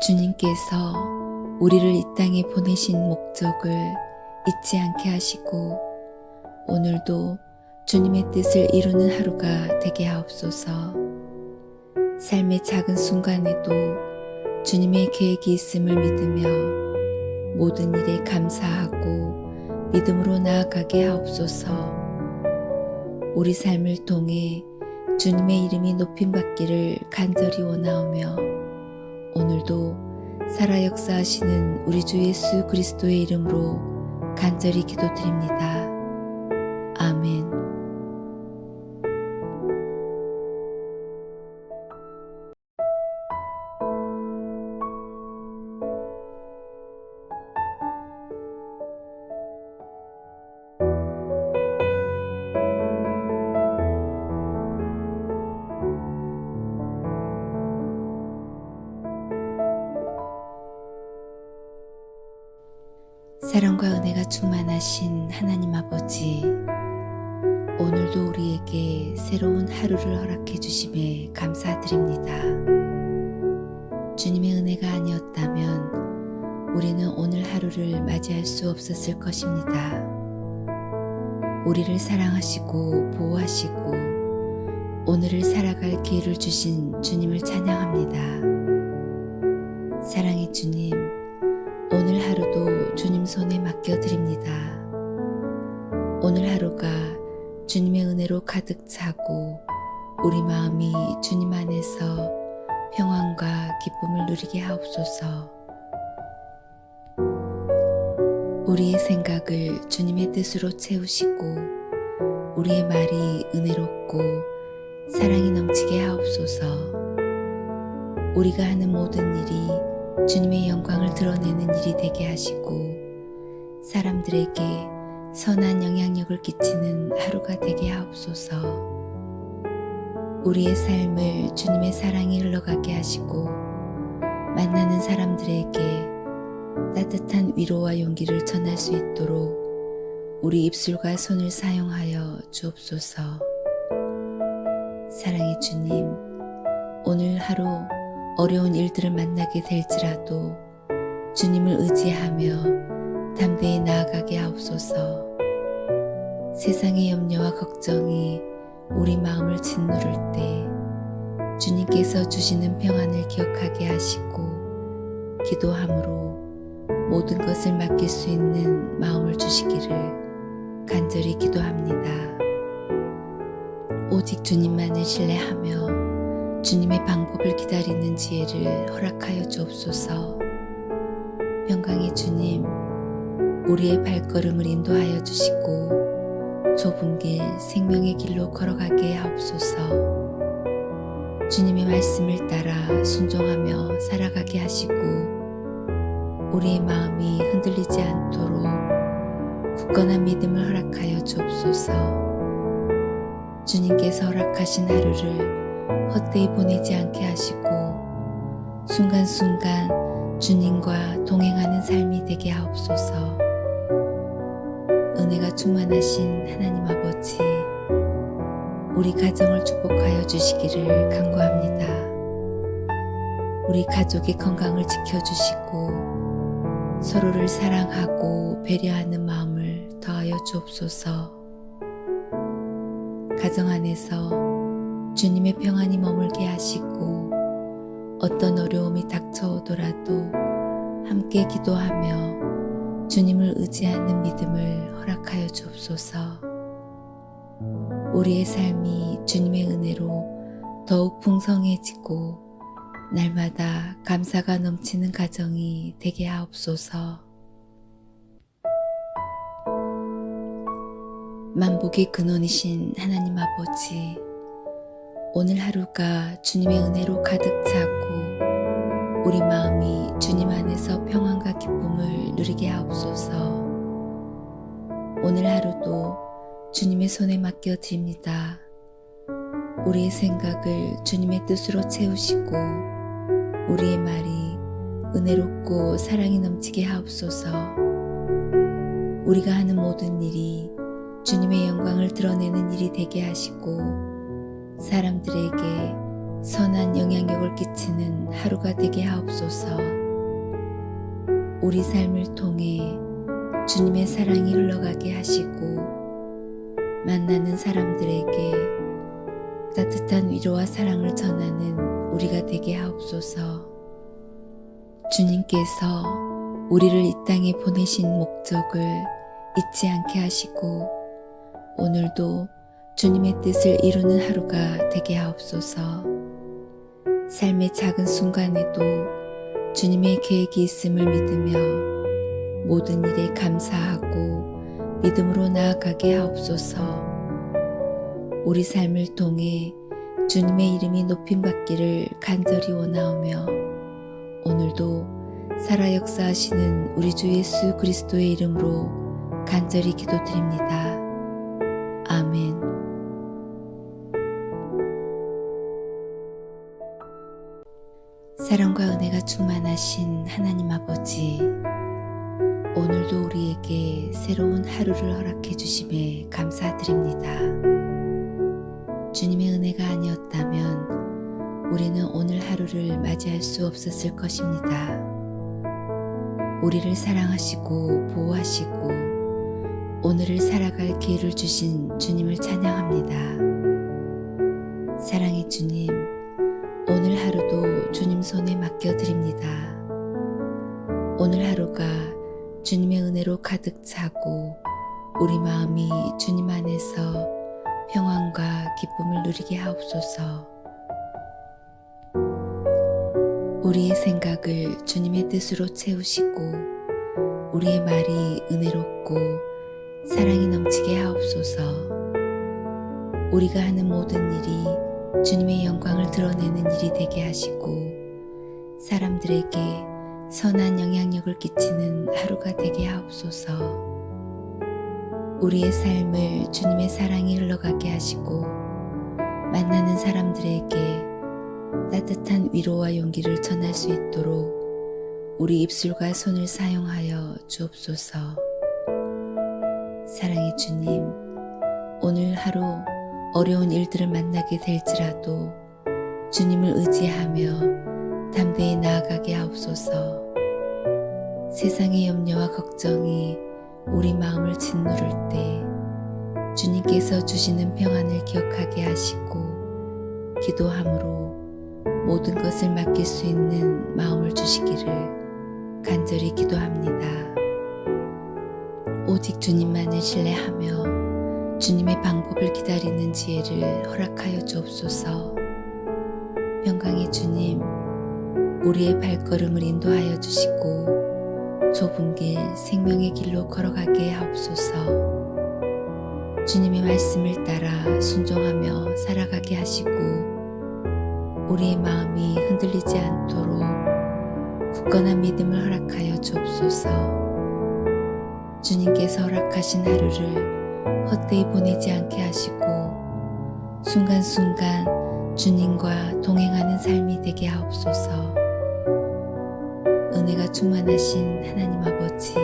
주님께서 우리를 이 땅에 보내신 목적을 잊지 않게 하시고 오늘도 주님의 뜻을 이루는 하루가 되게 하옵소서. 삶의 작은 순간에도 주님의 계획이 있음을 믿으며 모든 일에 감사하고 믿음으로 나아가게 하옵소서. 우리 삶을 통해 주님의 이름이 높임받기를 간절히 원하오며 오늘도 살아 역사하시는 우리 주 예수 그리스도의 이름으로 간절히 기도드립니다. 아멘. 사랑과 은혜가 충만하신 하나님 아버지, 오늘도 우리에게 새로운 하루를 허락해 주심에 감사드립니다. 주님의 은혜가 아니었다면 우리는 오늘 하루를 맞이할 수 없었을 것입니다. 우리를 사랑하시고 보호하시고 오늘을 살아갈 기회를 주신 주님을 찬양합니다. 사랑의 주님, 오늘 하루도 주님 손에 맡겨드립니다. 오늘 하루가 주님의 은혜로 가득 차고 우리 마음이 주님 안에서 평안과 기쁨을 누리게 하옵소서. 우리의 생각을 주님의 뜻으로 채우시고 우리의 말이 은혜롭고 사랑이 넘치게 하옵소서. 우리가 하는 모든 일이 주님의 영광을 드러내는 일이 되게 하시고 사람들에게 선한 영향력을 끼치는 하루가 되게 하옵소서. 우리의 삶을 주님의 사랑이 흘러가게 하시고 만나는 사람들에게 따뜻한 위로와 용기를 전할 수 있도록 우리 입술과 손을 사용하여 주옵소서. 사랑의 주님, 오늘 하루 어려운 일들을 만나게 될지라도 주님을 의지하며 담대히 나아가게 하옵소서. 세상의 염려와 걱정이 우리 마음을 짓누를 때 주님께서 주시는 평안을 기억하게 하시고 기도함으로 모든 것을 맡길 수 있는 마음을 주시기를 간절히 기도합니다. 오직 주님만을 신뢰하며 주님의 방법을 기다리는 지혜를 허락하여 주옵소서. 평강의 주님, 우리의 발걸음을 인도하여 주시고 좁은 길, 생명의 길로 걸어가게 하옵소서. 주님의 말씀을 따라 순종하며 살아가게 하시고 우리의 마음이 흔들리지 않도록 굳건한 믿음을 허락하여 주옵소서. 주님께서 허락하신 하루를 헛되이 보내지 않게 하시고 순간순간 주님과 동행하는 삶이 되게 하옵소서. 은혜가 충만하신 하나님 아버지, 우리 가정을 축복하여 주시기를 간구합니다. 우리 가족의 건강을 지켜주시고 서로를 사랑하고 배려하는 마음을 더하여 주옵소서. 가정 안에서 주님의 평안이 머물게 하시고 어떤 어려움이 닥쳐오더라도 함께 기도하며 주님을 의지하는 믿음을 허락하여 주옵소서. 우리의 삶이 주님의 은혜로 더욱 풍성해지고 날마다 감사가 넘치는 가정이 되게 하옵소서. 만복의 근원이신 하나님 아버지, 오늘 하루가 주님의 은혜로 가득 차고 우리 마음이 주님 안에서 평안과 기쁨을 누리게 하옵소서. 오늘 하루도 주님의 손에 맡겨드립니다. 우리의 생각을 주님의 뜻으로 채우시고 우리의 말이 은혜롭고 사랑이 넘치게 하옵소서. 우리가 하는 모든 일이 주님의 영광을 드러내는 일이 되게 하시고 사람들에게 선한 영향력을 끼치는 하루가 되게 하옵소서. 우리 삶을 통해 주님의 사랑이 흘러가게 하시고 만나는 사람들에게 따뜻한 위로와 사랑을 전하는 우리가 되게 하옵소서. 주님께서 우리를 이 땅에 보내신 목적을 잊지 않게 하시고 오늘도 주님의 뜻을 이루는 하루가 되게 하옵소서. 삶의 작은 순간에도 주님의 계획이 있음을 믿으며 모든 일에 감사하고 믿음으로 나아가게 하옵소서. 우리 삶을 통해 주님의 이름이 높임받기를 간절히 원하오며 오늘도 살아 역사하시는 우리 주 예수 그리스도의 이름으로 간절히 기도드립니다. 아멘. 사랑과 은혜가 충만하신 하나님 아버지, 오늘도 우리에게 새로운 하루를 허락해 주심에 감사드립니다. 주님의 은혜가 아니었다면 우리는 오늘 하루를 맞이할 수 없었을 것입니다. 우리를 사랑하시고 보호하시고 오늘을 살아갈 기회를 주신 주님을 찬양합니다. 사랑의 주님, 오늘 하루도 주님 손에 맡겨드립니다. 오늘 하루가 주님의 은혜로 가득 차고 우리 마음이 주님 안에서 평안과 기쁨을 누리게 하옵소서. 우리의 생각을 주님의 뜻으로 채우시고 우리의 말이 은혜롭고 사랑이 넘치게 하옵소서. 우리가 하는 모든 일이 주님의 영광을 드러내는 일이 되게 하시고 사람들에게 선한 영향력을 끼치는 하루가 되게 하옵소서. 우리의 삶을 주님의 사랑이 흘러가게 하시고 만나는 사람들에게 따뜻한 위로와 용기를 전할 수 있도록 우리 입술과 손을 사용하여 주옵소서. 사랑의 주님, 오늘 하루 어려운 일들을 만나게 될지라도 주님을 의지하며 담대히 나아가게 하옵소서. 세상의 염려와 걱정이 우리 마음을 짓누를 때 주님께서 주시는 평안을 기억하게 하시고 기도함으로 모든 것을 맡길 수 있는 마음을 주시기를 간절히 기도합니다. 오직 주님만을 신뢰하며 주님의 방법을 기다리는 지혜를 허락하여 주옵소서. 평강의 주님, 우리의 발걸음을 인도하여 주시고 좁은 길, 생명의 길로 걸어가게 하옵소서. 주님의 말씀을 따라 순종하며 살아가게 하시고 우리의 마음이 흔들리지 않도록 굳건한 믿음을 허락하여 주옵소서. 주님께서 허락하신 하루를 헛되이 보내지 않게 하시고 순간순간 주님과 동행하는 삶이 되게 하옵소서. 은혜가 충만하신 하나님 아버지,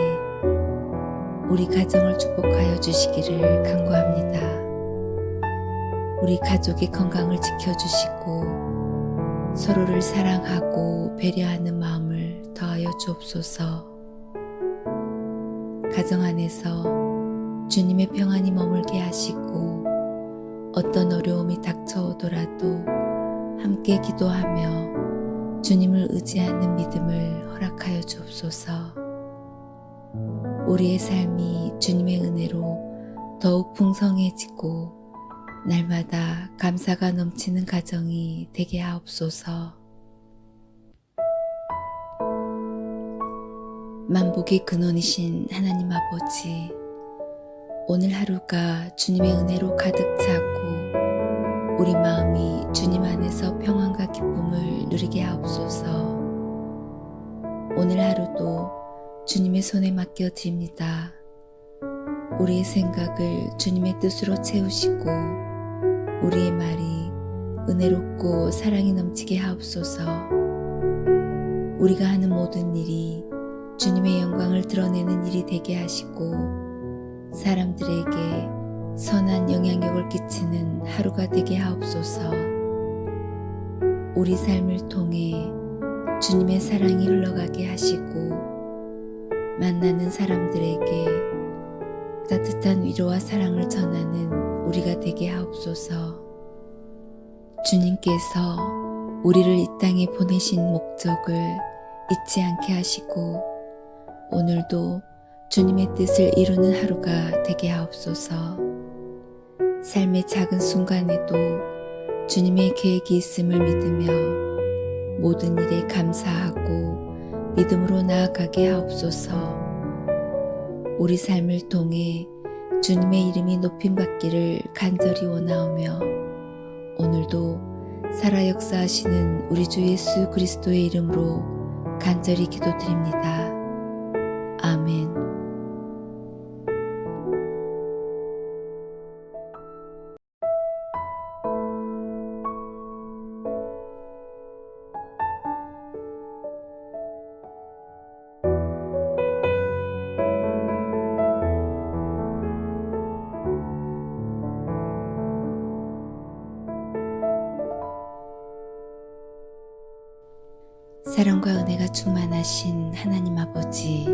우리 가정을 축복하여 주시기를 간구합니다. 우리 가족의 건강을 지켜주시고 서로를 사랑하고 배려하는 마음을 더하여 주옵소서. 가정 안에서 주님의 평안이 머물게 하시고 어떤 어려움이 닥쳐오더라도 함께 기도하며 주님을 의지하는 믿음을 허락하여 주옵소서. 우리의 삶이 주님의 은혜로 더욱 풍성해지고 날마다 감사가 넘치는 가정이 되게 하옵소서. 만복의 근원이신 하나님 아버지, 오늘 하루가 주님의 은혜로 가득 차고 우리 마음이 주님 안에서 평안과 기쁨을 누리게 하옵소서. 오늘 하루도 주님의 손에 맡겨드립니다. 우리의 생각을 주님의 뜻으로 채우시고 우리의 말이 은혜롭고 사랑이 넘치게 하옵소서. 우리가 하는 모든 일이 주님의 영광을 드러내는 일이 되게 하시고 사람들에게 선한 영향력을 끼치는 하루가 되게 하옵소서. 우리 삶을 통해 주님의 사랑이 흘러가게 하시고 만나는 사람들에게 따뜻한 위로와 사랑을 전하는 우리가 되게 하옵소서. 주님께서 우리를 이 땅에 보내신 목적을 잊지 않게 하시고 오늘도 주님의 뜻을 이루는 하루가 되게 하옵소서. 삶의 작은 순간에도 주님의 계획이 있음을 믿으며 모든 일에 감사하고 믿음으로 나아가게 하옵소서. 우리 삶을 통해 주님의 이름이 높임받기를 간절히 원하오며 오늘도 살아 역사하시는 우리 주 예수 그리스도의 이름으로 간절히 기도드립니다. 아멘. 사랑과 은혜가 충만하신 하나님 아버지,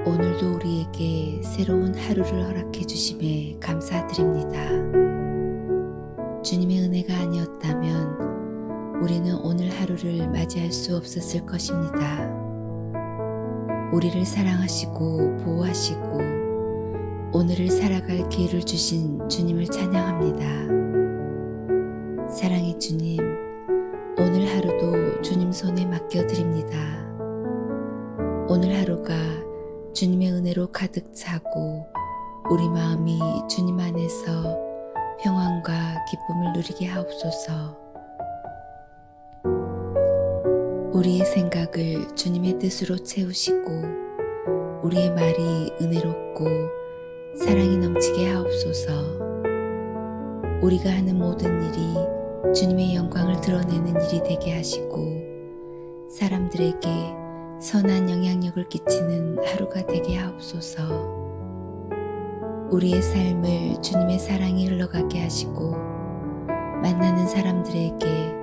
오늘도 우리에게 새로운 하루를 허락해 주심에 감사드립니다. 주님의 은혜가 아니었다면 우리는 오늘 하루를 맞이할 수 없었을 것입니다. 우리를 사랑하시고 보호하시고 오늘을 살아갈 기회를 주신 주님을 찬양합니다. 사랑의 주님, 오늘 하루도 주님 손에 맡겨드립니다. 오늘 하루가 주님의 은혜로 가득 차고 우리 마음이 주님 안에서 평안과 기쁨을 누리게 하옵소서. 우리의 생각을 주님의 뜻으로 채우시고 우리의 말이 은혜롭고 사랑이 넘치게 하옵소서. 우리가 하는 모든 일이 주님의 영광을 드러내는 일이 되게 하시고 사람들에게 선한 영향력을 끼치는 하루가 되게 하옵소서. 우리의 삶을 주님의 사랑이 흘러가게 하시고 만나는 사람들에게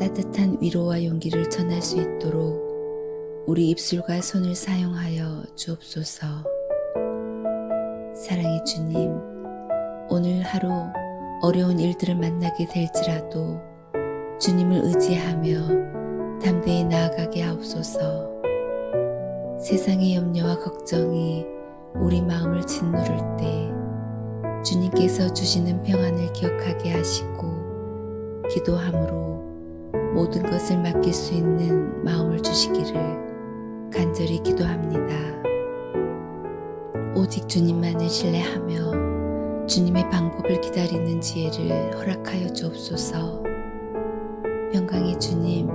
따뜻한 위로와 용기를 전할 수 있도록 우리 입술과 손을 사용하여 주옵소서. 사랑의 주님, 오늘 하루 어려운 일들을 만나게 될지라도 주님을 의지하며 담대히 나아가게 하옵소서. 세상의 염려와 걱정이 우리 마음을 짓누를 때 주님께서 주시는 평안을 기억하게 하시고 기도함으로 모든 것을 맡길 수 있는 마음을 주시기를 간절히 기도합니다. 오직 주님만을 신뢰하며 주님의 방법을 기다리는 지혜를 허락하여 주옵소서. 평강의 주님,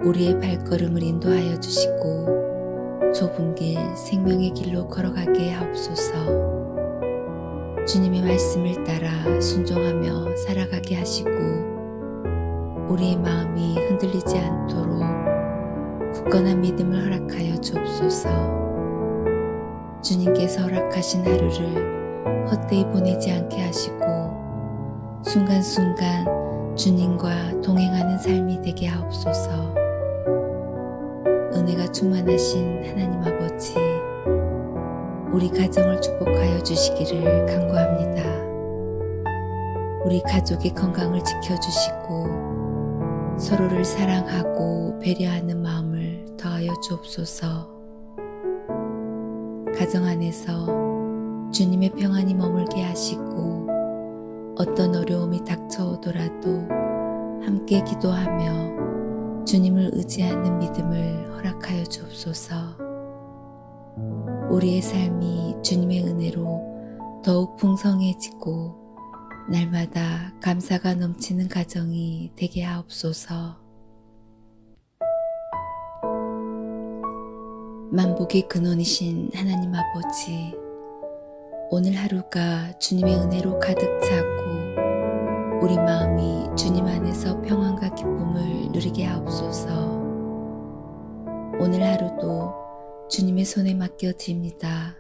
우리의 발걸음을 인도하여 주시고 좁은 길, 생명의 길로 걸어가게 하옵소서. 주님의 말씀을 따라 순종하며 살아가게 하시고 우리의 마음이 흔들리지 않도록 굳건한 믿음을 허락하여 주옵소서. 주님께서 허락하신 하루를 헛되이 보내지 않게 하시고 순간순간 주님과 동행하는 삶이 되게 하옵소서. 은혜가 충만하신 하나님 아버지, 우리 가정을 축복하여 주시기를 간구합니다. 우리 가족의 건강을 지켜주시고 서로를 사랑하고 배려하는 마음을 더하여 주옵소서. 가정 안에서 주님의 평안이 머물게 하시고 어떤 어려움이 닥쳐오더라도 함께 기도하며 주님을 의지하는 믿음을 허락하여 주옵소서. 우리의 삶이 주님의 은혜로 더욱 풍성해지고 날마다 감사가 넘치는 가정이 되게 하옵소서. 만복의 근원이신 하나님 아버지, 오늘 하루가 주님의 은혜로 가득 차고 우리 마음이 주님 안에서 평안과 기쁨을 누리게 하옵소서. 오늘 하루도 주님의 손에 맡겨드립니다.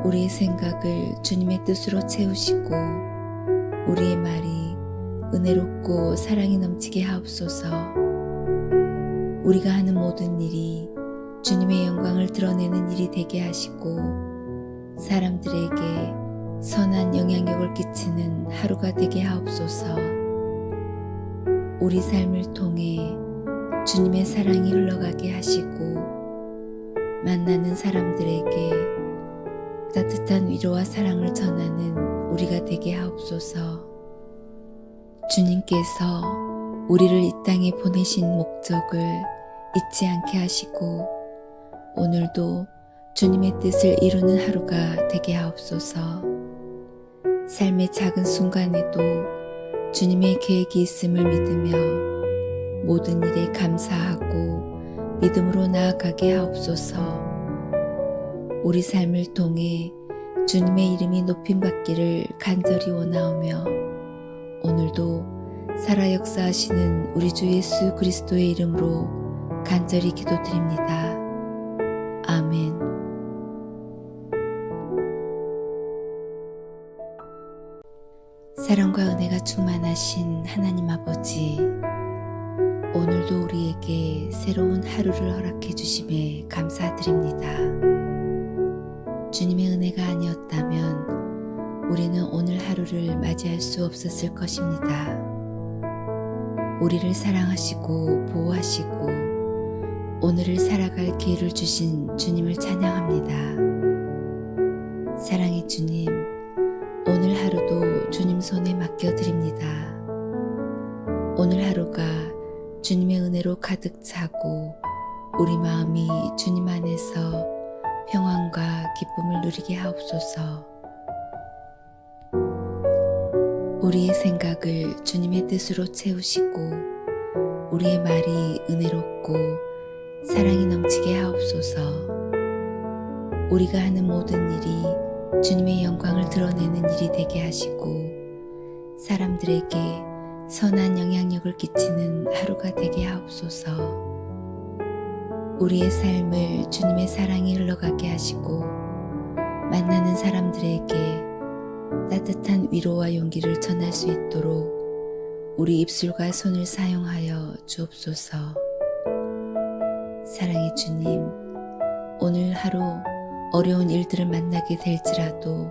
우리의 생각을 주님의 뜻으로 채우시고 우리의 말이 은혜롭고 사랑이 넘치게 하옵소서. 우리가 하는 모든 일이 주님의 영광을 드러내는 일이 되게 하시고 사람들에게 선한 영향력을 끼치는 하루가 되게 하옵소서. 우리 삶을 통해 주님의 사랑이 흘러가게 하시고 만나는 사람들에게 따뜻한 위로와 사랑을 전하는 우리가 되게 하옵소서. 주님께서 우리를 이 땅에 보내신 목적을 잊지 않게 하시고 오늘도 주님의 뜻을 이루는 하루가 되게 하옵소서. 삶의 작은 순간에도 주님의 계획이 있음을 믿으며 모든 일에 감사하고 믿음으로 나아가게 하옵소서. 우리 삶을 통해 주님의 이름이 높임받기를 간절히 원하오며 오늘도 살아 역사하시는 우리 주 예수 그리스도의 이름으로 간절히 기도드립니다. 아멘. 사랑과 은혜가 충만하신 하나님 아버지, 오늘도 우리에게 새로운 하루를 허락해 주심에 감사드립니다. 주님의 은혜가 아니었다면 우리는 오늘 하루를 맞이할 수 없었을 것입니다. 우리를 사랑하시고 보호하시고 오늘을 살아갈 기회를 주신 주님을 찬양합니다. 사랑의 주님, 오늘 하루도 주님 손에 맡겨드립니다. 오늘 하루가 주님의 은혜로 가득 차고 우리 마음이 주님 안에서 평안과 기쁨을 누리게 하옵소서. 우리의 생각을 주님의 뜻으로 채우시고 우리의 말이 은혜롭고 사랑이 넘치게 하옵소서. 우리가 하는 모든 일이 주님의 영광을 드러내는 일이 되게 하시고 사람들에게 선한 영향력을 끼치는 하루가 되게 하옵소서. 우리의 삶을 주님의 사랑이 흘러가게 하시고 만나는 사람들에게 따뜻한 위로와 용기를 전할 수 있도록 우리 입술과 손을 사용하여 주옵소서. 사랑의 주님, 오늘 하루 어려운 일들을 만나게 될지라도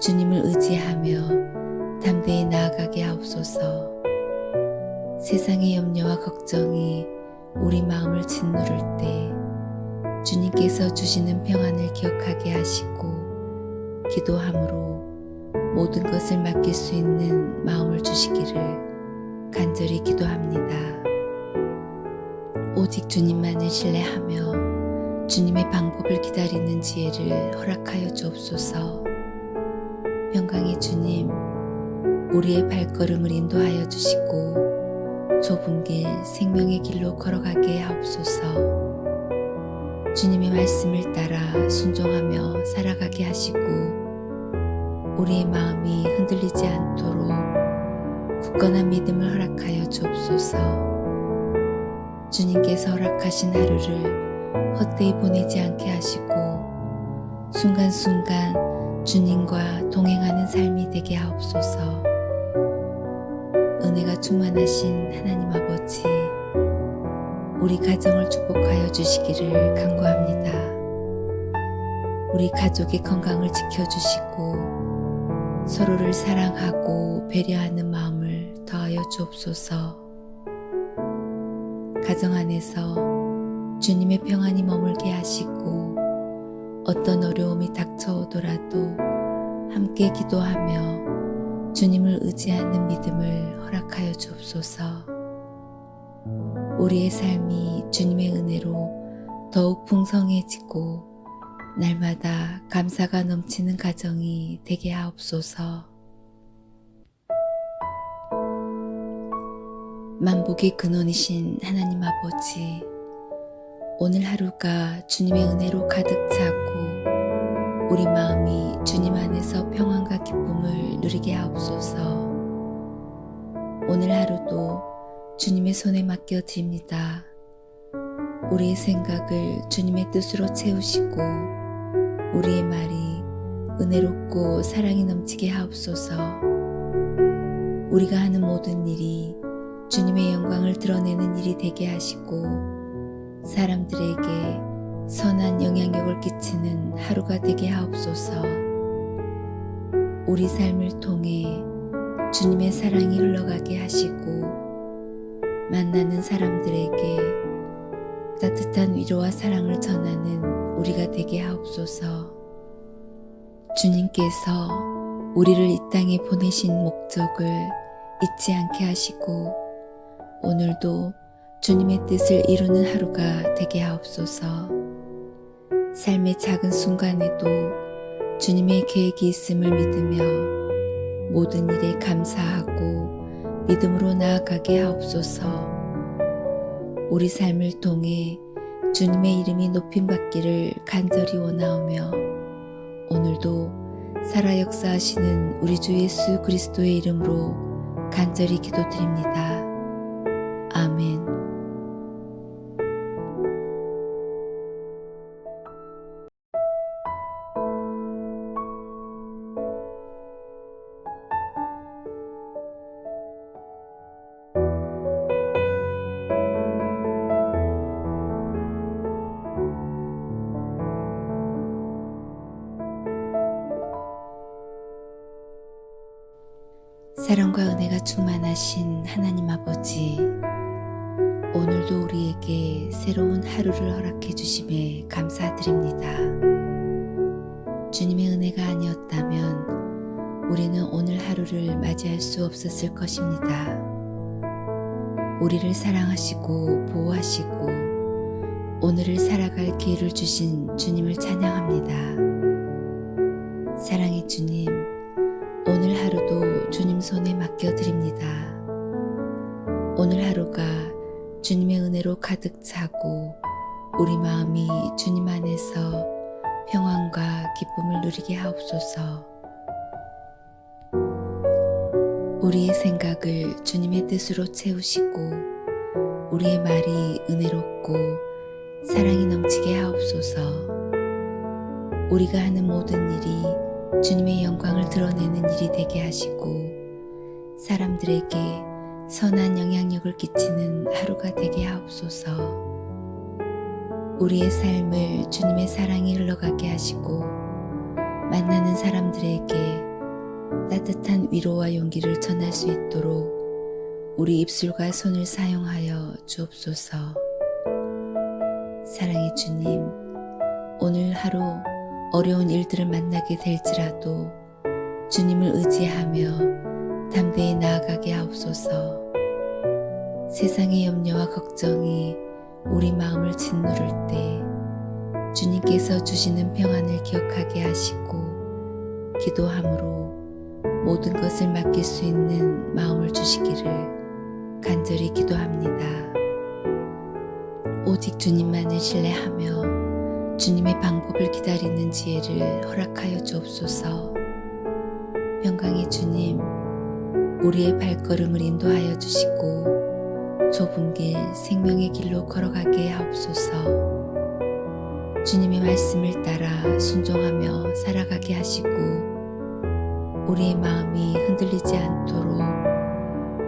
주님을 의지하며 담대히 나아가게 하옵소서. 세상의 염려와 걱정이 우리 마음을 짓누를 때 주님께서 주시는 평안을 기억하게 하시고 기도함으로 모든 것을 맡길 수 있는 마음을 주시기를 간절히 기도합니다. 오직 주님만을 신뢰하며 주님의 방법을 기다리는 지혜를 허락하여 주옵소서. 평강의 주님, 우리의 발걸음을 인도하여 주시고 좁은 길, 생명의 길로 걸어가게 하옵소서. 주님의 말씀을 따라 순종하며 살아가게 하시고 우리의 마음이 흔들리지 않도록 굳건한 믿음을 허락하여 주옵소서. 주님께서 허락하신 하루를 헛되이 보내지 않게 하시고 순간순간 주님과 동행하는 삶이 되게 하옵소서. 은혜가 충만하신 하나님 아버지, 우리 가정을 축복하여 주시기를 간구합니다. 우리 가족의 건강을 지켜주시고 서로를 사랑하고 배려하는 마음을 더하여 주옵소서. 가정 안에서 주님의 평안이 머물게 하시고 어떤 어려움이 닥쳐오더라도 함께 기도하며 주님을 의지하는 믿음을 허락하여 주옵소서. 우리의 삶이 주님의 은혜로 더욱 풍성해지고 날마다 감사가 넘치는 가정이 되게 하옵소서. 만복의 근원이신 하나님 아버지, 오늘 하루가 주님의 은혜로 가득 차고 우리 마음이 주님 안에서 평안과 기쁨을 누리게 하옵소서. 오늘 하루도 주님의 손에 맡겨드립니다. 우리의 생각을 주님의 뜻으로 채우시고 우리의 말이 은혜롭고 사랑이 넘치게 하옵소서. 우리가 하는 모든 일이 주님의 영광을 드러내는 일이 되게 하시고 사람들에게 선한 영향력을 끼치는 하루가 되게 하옵소서. 우리 삶을 통해 주님의 사랑이 흘러가게 하시고 만나는 사람들에게 따뜻한 위로와 사랑을 전하는 우리가 되게 하옵소서. 주님께서 우리를 이 땅에 보내신 목적을 잊지 않게 하시고 오늘도 주님의 뜻을 이루는 하루가 되게 하옵소서. 삶의 작은 순간에도 주님의 계획이 있음을 믿으며 모든 일에 감사하고 믿음으로 나아가게 하옵소서. 우리 삶을 통해 주님의 이름이 높임받기를 간절히 원하오며 오늘도 살아 역사하시는 우리 주 예수 그리스도의 이름으로 간절히 기도드립니다. 아멘. 사랑과 은혜가 충만하신 하나님 아버지, 오늘도 우리에게 새로운 하루를 허락해 주심에 감사드립니다. 주님의 은혜가 아니었다면 우리는 오늘 하루를 맞이할 수 없었을 것입니다. 우리를 사랑하시고 보호하시고 오늘을 살아갈 기회를 주신 주님을 찬양합니다. 사랑의 주님, 오늘 하루도 주님 손에 맡겨드립니다. 오늘 하루가 주님의 은혜로 가득 차고 우리 마음이 주님 안에서 평안과 기쁨을 누리게 하옵소서. 우리의 생각을 주님의 뜻으로 채우시고 우리의 말이 은혜롭고 사랑이 넘치게 하옵소서. 우리가 하는 모든 일이 주님의 영광을 드러내는 일이 되게 하시고 사람들에게 선한 영향력을 끼치는 하루가 되게 하옵소서. 우리의 삶을 주님의 사랑이 흘러가게 하시고 만나는 사람들에게 따뜻한 위로와 용기를 전할 수 있도록 우리 입술과 손을 사용하여 주옵소서. 사랑의 주님, 오늘 하루 어려운 일들을 만나게 될지라도 주님을 의지하며 담대히 나아가게 하옵소서. 세상의 염려와 걱정이 우리 마음을 짓누를 때 주님께서 주시는 평안을 기억하게 하시고 기도함으로 모든 것을 맡길 수 있는 마음을 주시기를 간절히 기도합니다. 오직 주님만을 신뢰하며 주님의 방법을 기다리는 지혜를 허락하여 주옵소서. 평강의 주님, 우리의 발걸음을 인도하여 주시고 좁은 길, 생명의 길로 걸어가게 하옵소서. 주님의 말씀을 따라 순종하며 살아가게 하시고 우리의 마음이 흔들리지 않도록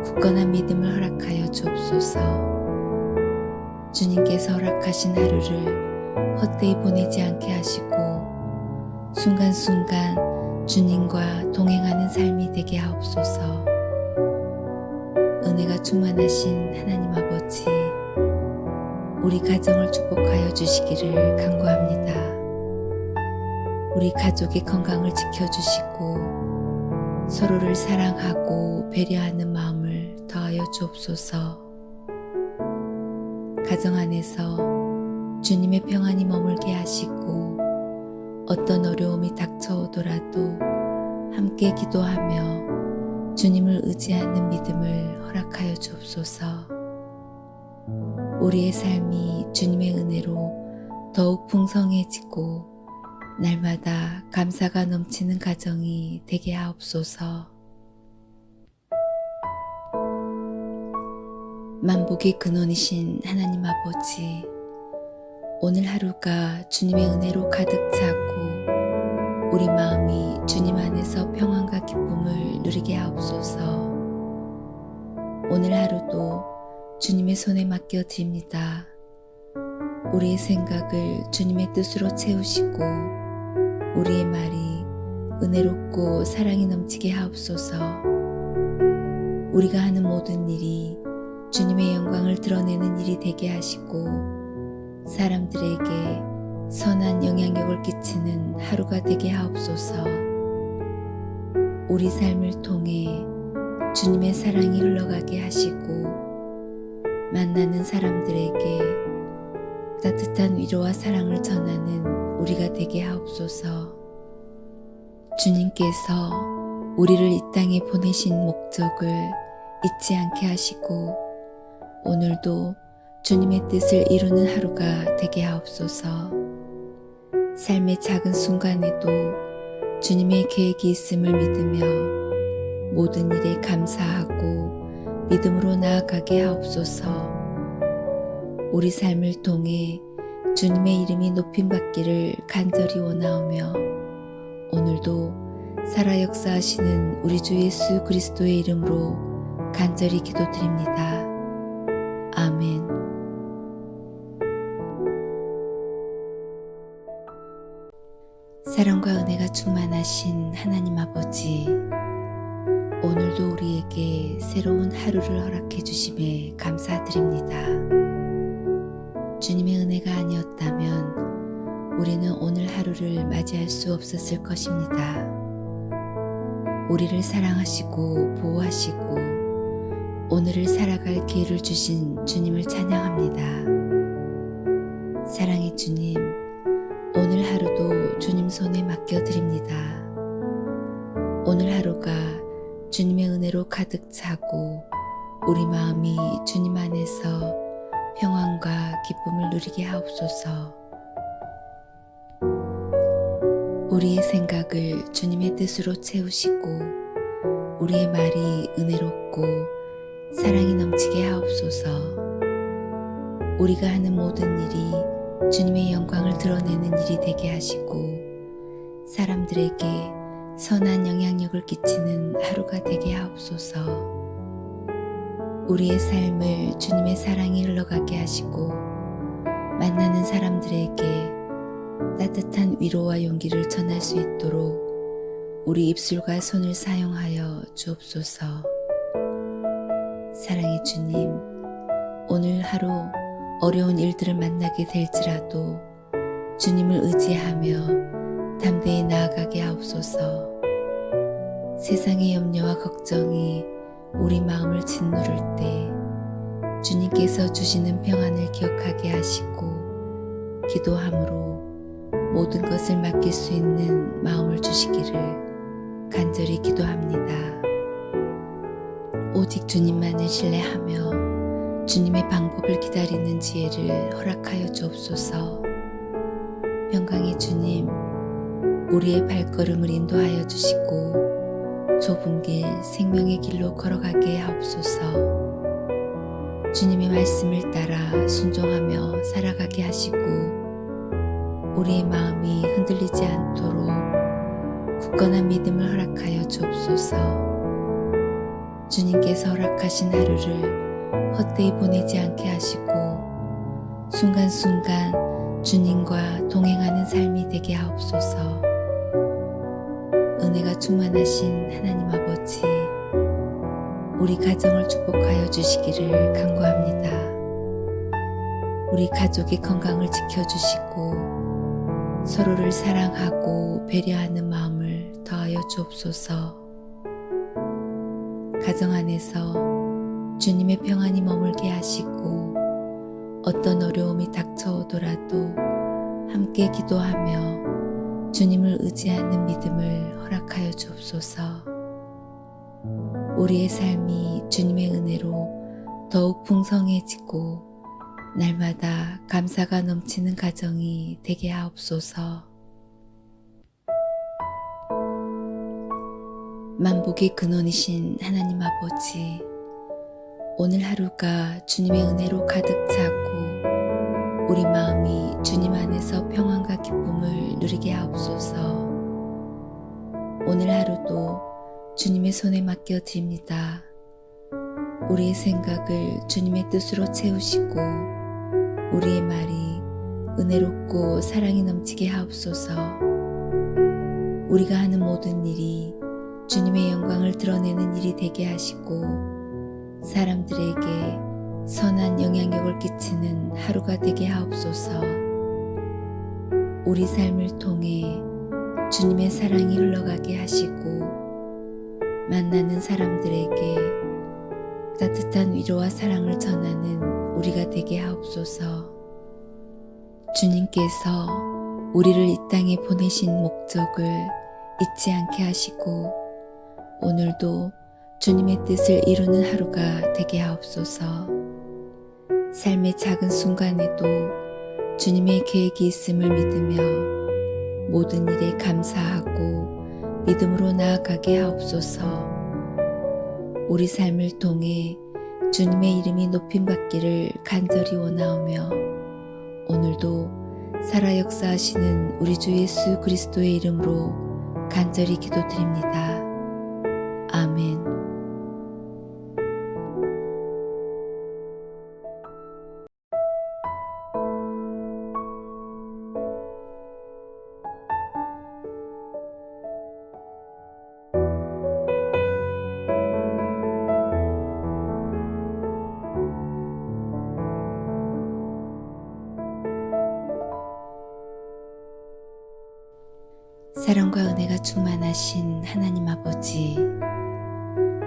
굳건한 믿음을 허락하여 주옵소서. 주님께서 허락하신 하루를 헛되이 보내지 않게 하시고 순간순간 주님과 동행하는 삶이 되게 하옵소서. 은혜가 충만하신 하나님 아버지, 우리 가정을 축복하여 주시기를 간구합니다. 우리 가족의 건강을 지켜주시고 서로를 사랑하고 배려하는 마음을 더하여 주옵소서. 가정 안에서 주님의 평안이 머물게 하시고 어떤 어려움이 닥쳐오더라도 함께 기도하며 주님을 의지하는 믿음을 허락하여 주옵소서. 우리의 삶이 주님의 은혜로 더욱 풍성해지고 날마다 감사가 넘치는 가정이 되게 하옵소서. 만복의 근원이신 하나님 아버지, 오늘 하루가 주님의 은혜로 가득 차고 우리 마음이 주님 안에서 평안과 기쁨을 누리게 하옵소서. 오늘 하루도 주님의 손에 맡겨드립니다. 우리의 생각을 주님의 뜻으로 채우시고 우리의 말이 은혜롭고 사랑이 넘치게 하옵소서. 우리가 하는 모든 일이 주님의 영광을 드러내는 일이 되게 하시고 사람들에게 선한 영향력을 끼치는 하루가 되게 하옵소서. 우리 삶을 통해 주님의 사랑이 흘러가게 하시고 만나는 사람들에게 따뜻한 위로와 사랑을 전하는 우리가 되게 하옵소서. 주님께서 우리를 이 땅에 보내신 목적을 잊지 않게 하시고 오늘도 주님의 뜻을 이루는 하루가 되게 하옵소서. 삶의 작은 순간에도 주님의 계획이 있음을 믿으며 모든 일에 감사하고 믿음으로 나아가게 하옵소서. 우리 삶을 통해 주님의 이름이 높임받기를 간절히 원하오며 오늘도 살아 역사하시는 우리 주 예수 그리스도의 이름으로 간절히 기도드립니다. 아멘. 사랑과 은혜가 충만하신 하나님 아버지, 오늘도 우리에게 새로운 하루를 허락해 주심에 감사드립니다. 주님의 은혜가 아니었다면 우리는 오늘 하루를 맞이할 수 없었을 것입니다. 우리를 사랑하시고 보호하시고 오늘을 살아갈 기회를 주신 주님을 찬양합니다. 사랑의 주님, 오늘 하루도 주님 손에 맡겨드립니다. 오늘 하루가 주님의 은혜로 가득 차고 우리 마음이 주님 안에서 평안과 기쁨을 누리게 하옵소서. 우리의 생각을 주님의 뜻으로 채우시고 우리의 말이 은혜롭고 사랑이 넘치게 하옵소서. 우리가 하는 모든 일이 주님의 영광을 드러내는 일이 되게 하시고 사람들에게 선한 영향력을 끼치는 하루가 되게 하옵소서. 우리의 삶을 주님의 사랑이 흘러가게 하시고 만나는 사람들에게 따뜻한 위로와 용기를 전할 수 있도록 우리 입술과 손을 사용하여 주옵소서. 사랑의 주님, 오늘 하루 어려운 일들을 만나게 될지라도 주님을 의지하며 담대히 나아가게 하옵소서. 세상의 염려와 걱정이 우리 마음을 짓누를 때 주님께서 주시는 평안을 기억하게 하시고 기도함으로 모든 것을 맡길 수 있는 마음을 주시기를 간절히 기도합니다. 오직 주님만을 신뢰하며 주님의 방법을 기다리는 지혜를 허락하여 주옵소서. 평강의 주님, 우리의 발걸음을 인도하여 주시고 좁은 길, 생명의 길로 걸어가게 하옵소서. 주님의 말씀을 따라 순종하며 살아가게 하시고 우리의 마음이 흔들리지 않도록 굳건한 믿음을 허락하여 주옵소서. 주님께서 허락하신 하루를 헛되이 보내지 않게 하시고 순간순간 주님과 동행하는 삶이 되게 하옵소서. 은혜가 충만하신 하나님 아버지, 우리 가정을 축복하여 주시기를 간구합니다. 우리 가족의 건강을 지켜주시고 서로를 사랑하고 배려하는 마음을 더하여 주옵소서. 가정 안에서 주님의 평안이 머물게 하시고 어떤 어려움이 닥쳐오더라도 함께 기도하며 주님을 의지하는 믿음을 허락하여 주옵소서. 우리의 삶이 주님의 은혜로 더욱 풍성해지고 날마다 감사가 넘치는 가정이 되게 하옵소서. 만복의 근원이신 하나님 아버지, 오늘 하루가 주님의 은혜로 가득 차고 우리 마음이 주님 안에서 평안과 기쁨을 누리게 하옵소서. 오늘 하루도 주님의 손에 맡겨드립니다. 우리의 생각을 주님의 뜻으로 채우시고 우리의 말이 은혜롭고 사랑이 넘치게 하옵소서. 우리가 하는 모든 일이 주님의 영광을 드러내는 일이 되게 하시고 사람들에게 선한 영향력을 끼치는 하루가 되게 하옵소서. 우리 삶을 통해 주님의 사랑이 흘러가게 하시고 만나는 사람들에게 따뜻한 위로와 사랑을 전하는 우리가 되게 하옵소서. 주님께서 우리를 이 땅에 보내신 목적을 잊지 않게 하시고 오늘도 주님의 뜻을 이루는 하루가 되게 하옵소서. 삶의 작은 순간에도 주님의 계획이 있음을 믿으며 모든 일에 감사하고 믿음으로 나아가게 하옵소서. 우리 삶을 통해 주님의 이름이 높임받기를 간절히 원하오며 오늘도 살아 역사하시는 우리 주 예수 그리스도의 이름으로 간절히 기도드립니다. 아멘. 사랑과 은혜가 충만하신 하나님 아버지,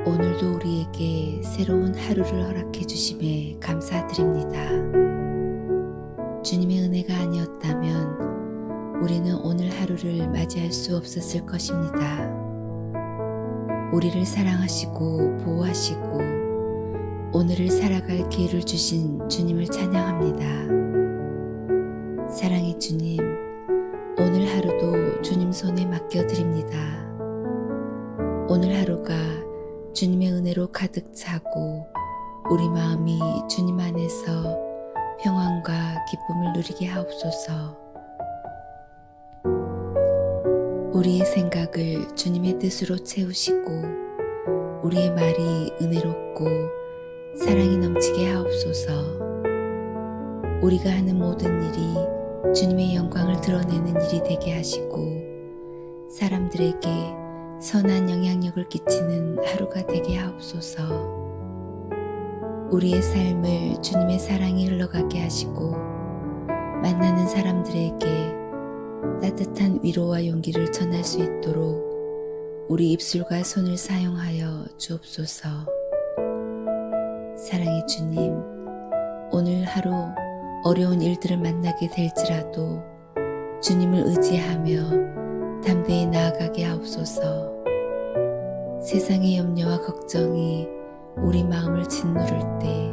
오늘도 우리에게 새로운 하루를 허락해 주심에 감사드립니다. 주님의 은혜가 아니었다면 우리는 오늘 하루를 맞이할 수 없었을 것입니다. 우리를 사랑하시고 보호하시고 오늘을 살아갈 기회를 주신 주님을 찬양합니다. 사랑의 주님, 오늘 하루도 주님 손에 맡겨드립니다. 오늘 하루가 주님의 은혜로 가득 차고 우리 마음이 주님 안에서 평안과 기쁨을 누리게 하옵소서. 우리의 생각을 주님의 뜻으로 채우시고 우리의 말이 은혜롭고 사랑이 넘치게 하옵소서. 우리가 하는 모든 일이 주님의 영광을 드러내는 일이 되게 하시고 사람들에게 선한 영향력을 끼치는 하루가 되게 하옵소서. 우리의 삶을 주님의 사랑이 흘러가게 하시고 만나는 사람들에게 따뜻한 위로와 용기를 전할 수 있도록 우리 입술과 손을 사용하여 주옵소서. 사랑의 주님, 오늘 하루 어려운 일들을 만나게 될지라도 주님을 의지하며 담대히 나아가게 하옵소서. 세상의 염려와 걱정이 우리 마음을 짓누를 때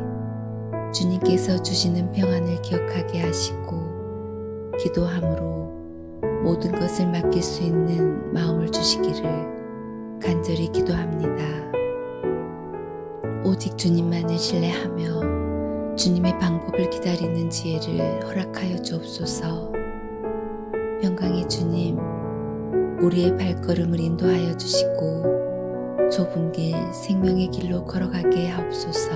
주님께서 주시는 평안을 기억하게 하시고 기도함으로 모든 것을 맡길 수 있는 마음을 주시기를 간절히 기도합니다. 오직 주님만을 신뢰하며 주님의 방법을 기다리는 지혜를 허락하여 주옵소서. 평강의 주님, 우리의 발걸음을 인도하여 주시고 좁은 길, 생명의 길로 걸어가게 하옵소서.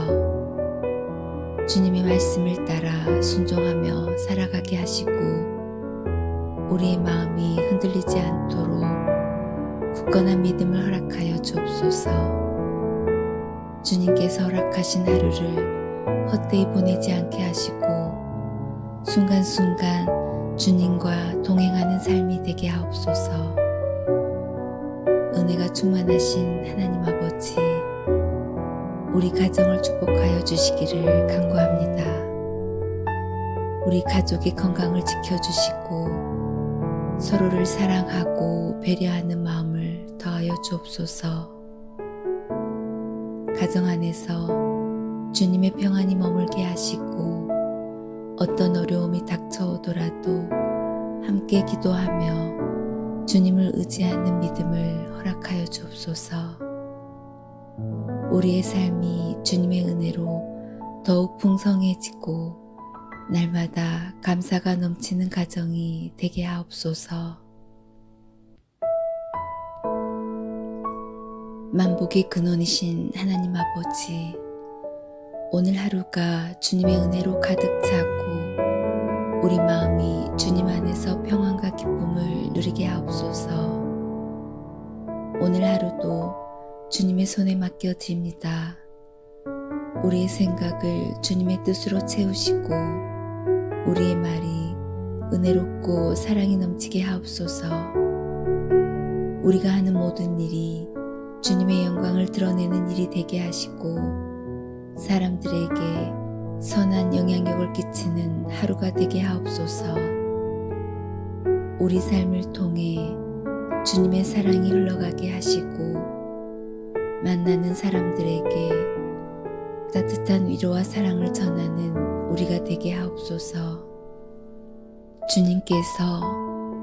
주님의 말씀을 따라 순종하며 살아가게 하시고 우리의 마음이 흔들리지 않도록 굳건한 믿음을 허락하여 주옵소서. 주님께서 허락하신 하루를 헛되이 보내지 않게 하시고 순간순간 주님과 동행하는 삶이 되게 하옵소서. 은혜가 충만하신 하나님 아버지, 우리 가정을 축복하여 주시기를 간구합니다. 우리 가족의 건강을 지켜주시고 서로를 사랑하고 배려하는 마음을 더하여 주옵소서. 가정 안에서 주님의 평안이 머물게 하시고 어떤 어려움이 닥쳐오더라도 함께 기도하며 주님을 의지하는 믿음을 허락하여 주옵소서. 우리의 삶이 주님의 은혜로 더욱 풍성해지고 날마다 감사가 넘치는 가정이 되게 하옵소서. 만복의 근원이신 하나님 아버지, 오늘 하루가 주님의 은혜로 가득 차고 우리 마음이 주님 안에서 평안과 기쁨을 누리게 하옵소서. 오늘 하루도 주님의 손에 맡겨드립니다. 우리의 생각을 주님의 뜻으로 채우시고 우리의 말이 은혜롭고 사랑이 넘치게 하옵소서. 우리가 하는 모든 일이 주님의 영광을 드러내는 일이 되게 하시고 사람들에게 선한 영향력을 끼치는 하루가 되게 하옵소서. 우리 삶을 통해 주님의 사랑이 흘러가게 하시고 만나는 사람들에게 따뜻한 위로와 사랑을 전하는 우리가 되게 하옵소서. 주님께서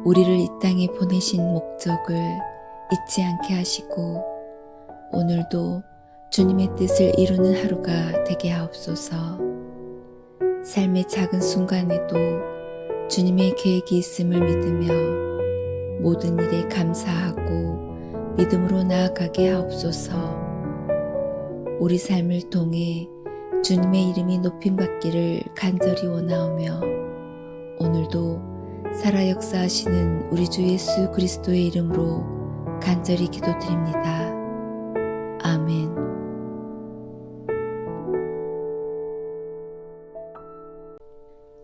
우리를 이 땅에 보내신 목적을 잊지 않게 하시고 오늘도 주님의 뜻을 이루는 하루가 되게 하옵소서. 삶의 작은 순간에도 주님의 계획이 있음을 믿으며 모든 일에 감사하고 믿음으로 나아가게 하옵소서. 우리 삶을 통해 주님의 이름이 높임받기를 간절히 원하오며 오늘도 살아 역사하시는 우리 주 예수 그리스도의 이름으로 간절히 기도드립니다. 아멘.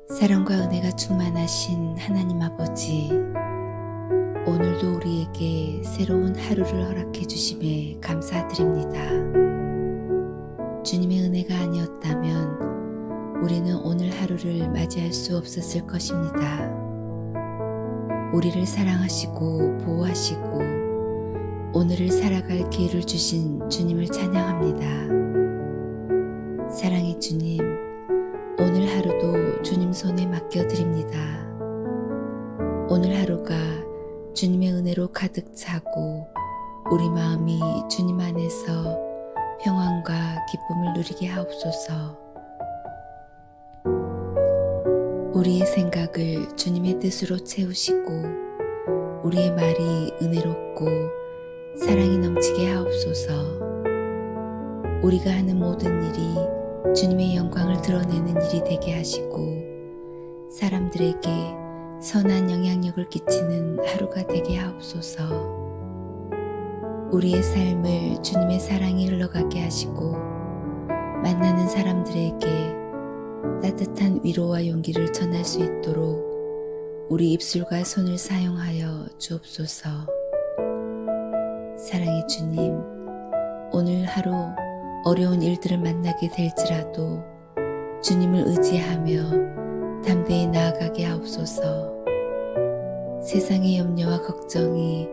사랑과 은혜가 충만하신 하나님 아버지, 오늘도 우리에게 새로운 하루를 허락해 주심에 감사드립니다. 주님의 은혜가 아니었다면 우리는 오늘 하루를 맞이할 수 없었을 것입니다. 우리를 사랑하시고 보호하시고 오늘을 살아갈 기회를 주신 주님을 찬양합니다. 사랑의 주님, 오늘 하루도 주님 손에 맡겨드립니다. 오늘 하루가 주님의 은혜로 가득 차고 우리 마음이 주님 안에서 평안과 기쁨을 누리게 하옵소서. 우리의 생각을 주님의 뜻으로 채우시고 우리의 말이 은혜롭고 사랑이 넘치게 하옵소서. 우리가 하는 모든 일이 주님의 영광을 드러내는 일이 되게 하시고 사람들에게 선한 영향력을 끼치는 하루가 되게 하옵소서. 우리의 삶을 주님의 사랑이 흘러가게 하시고 만나는 사람들에게 따뜻한 위로와 용기를 전할 수 있도록 우리 입술과 손을 사용하여 주옵소서. 사랑의 주님, 오늘 하루 어려운 일들을 만나게 될지라도 주님을 의지하며 담대히 나아가게 하옵소서. 세상의 염려와 걱정이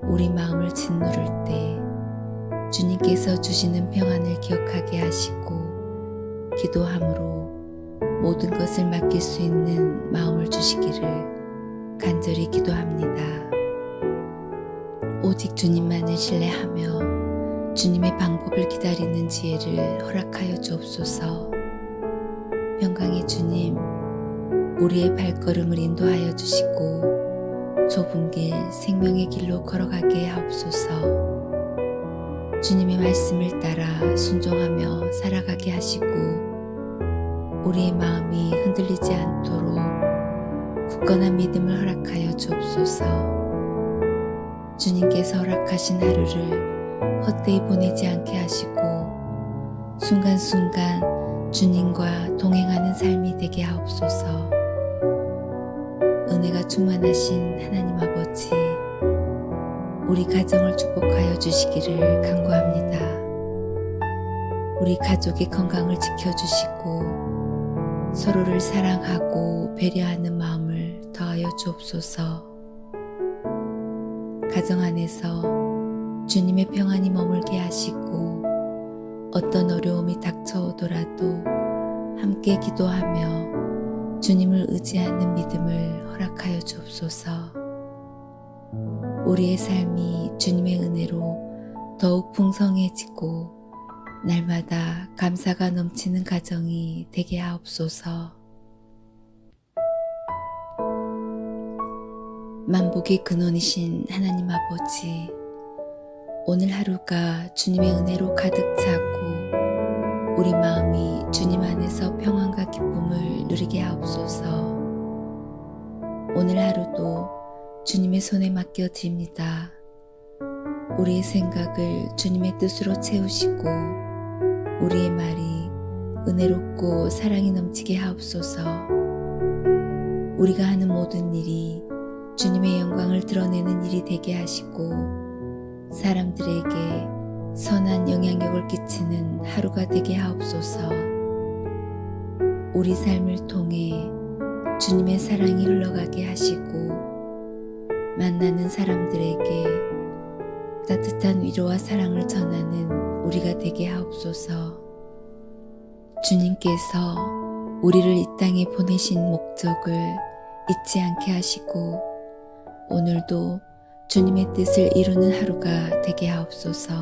우리 마음을 짓누를 때 주님께서 주시는 평안을 기억하게 하시고 기도함으로 모든 것을 맡길 수 있는 마음을 주시기를 간절히 기도합니다. 오직 주님만을 신뢰하며 주님의 방법을 기다리는 지혜를 허락하여 주옵소서. 평강의 주님, 우리의 발걸음을 인도하여 주시고 좁은 길, 생명의 길로 걸어가게 하옵소서. 주님의 말씀을 따라 순종하며 살아가게 하시고 우리의 마음이 흔들리지 않도록 굳건한 믿음을 허락하여 주옵소서. 주님께서 허락하신 하루를 헛되이 보내지 않게 하시고 순간순간 주님과 동행하는 삶이 되게 하옵소서. 은혜가 충만하신 하나님 아버지, 우리 가정을 축복하여 주시기를 간구합니다. 우리 가족의 건강을 지켜주시고 서로를 사랑하고 배려하는 마음을 더하여 주옵소서. 가정 안에서 주님의 평안이 머물게 하시고 어떤 어려움이 닥쳐오더라도 함께 기도하며 주님을 의지하는 믿음을 허락하여 주옵소서. 우리의 삶이 주님의 은혜로 더욱 풍성해지고 날마다 감사가 넘치는 가정이 되게 하옵소서. 만복의 근원이신 하나님 아버지, 오늘 하루가 주님의 은혜로 가득 차고 우리 마음이 주님 안에서 평안과 기쁨을 누리게 하옵소서. 오늘 하루도 주님의 손에 맡겨드립니다. 우리의 생각을 주님의 뜻으로 채우시고 우리의 말이 은혜롭고 사랑이 넘치게 하옵소서. 우리가 하는 모든 일이 주님의 영광을 드러내는 일이 되게 하시고 사람들에게 선한 영향력을 끼치는 하루가 되게 하옵소서. 우리 삶을 통해 주님의 사랑이 흘러가게 하시고 만나는 사람들에게 따뜻한 위로와 사랑을 전하는 우리가 되게 하옵소서. 주님께서 우리를 이 땅에 보내신 목적을 잊지 않게 하시고 오늘도 주님의 뜻을 이루는 하루가 되게 하옵소서.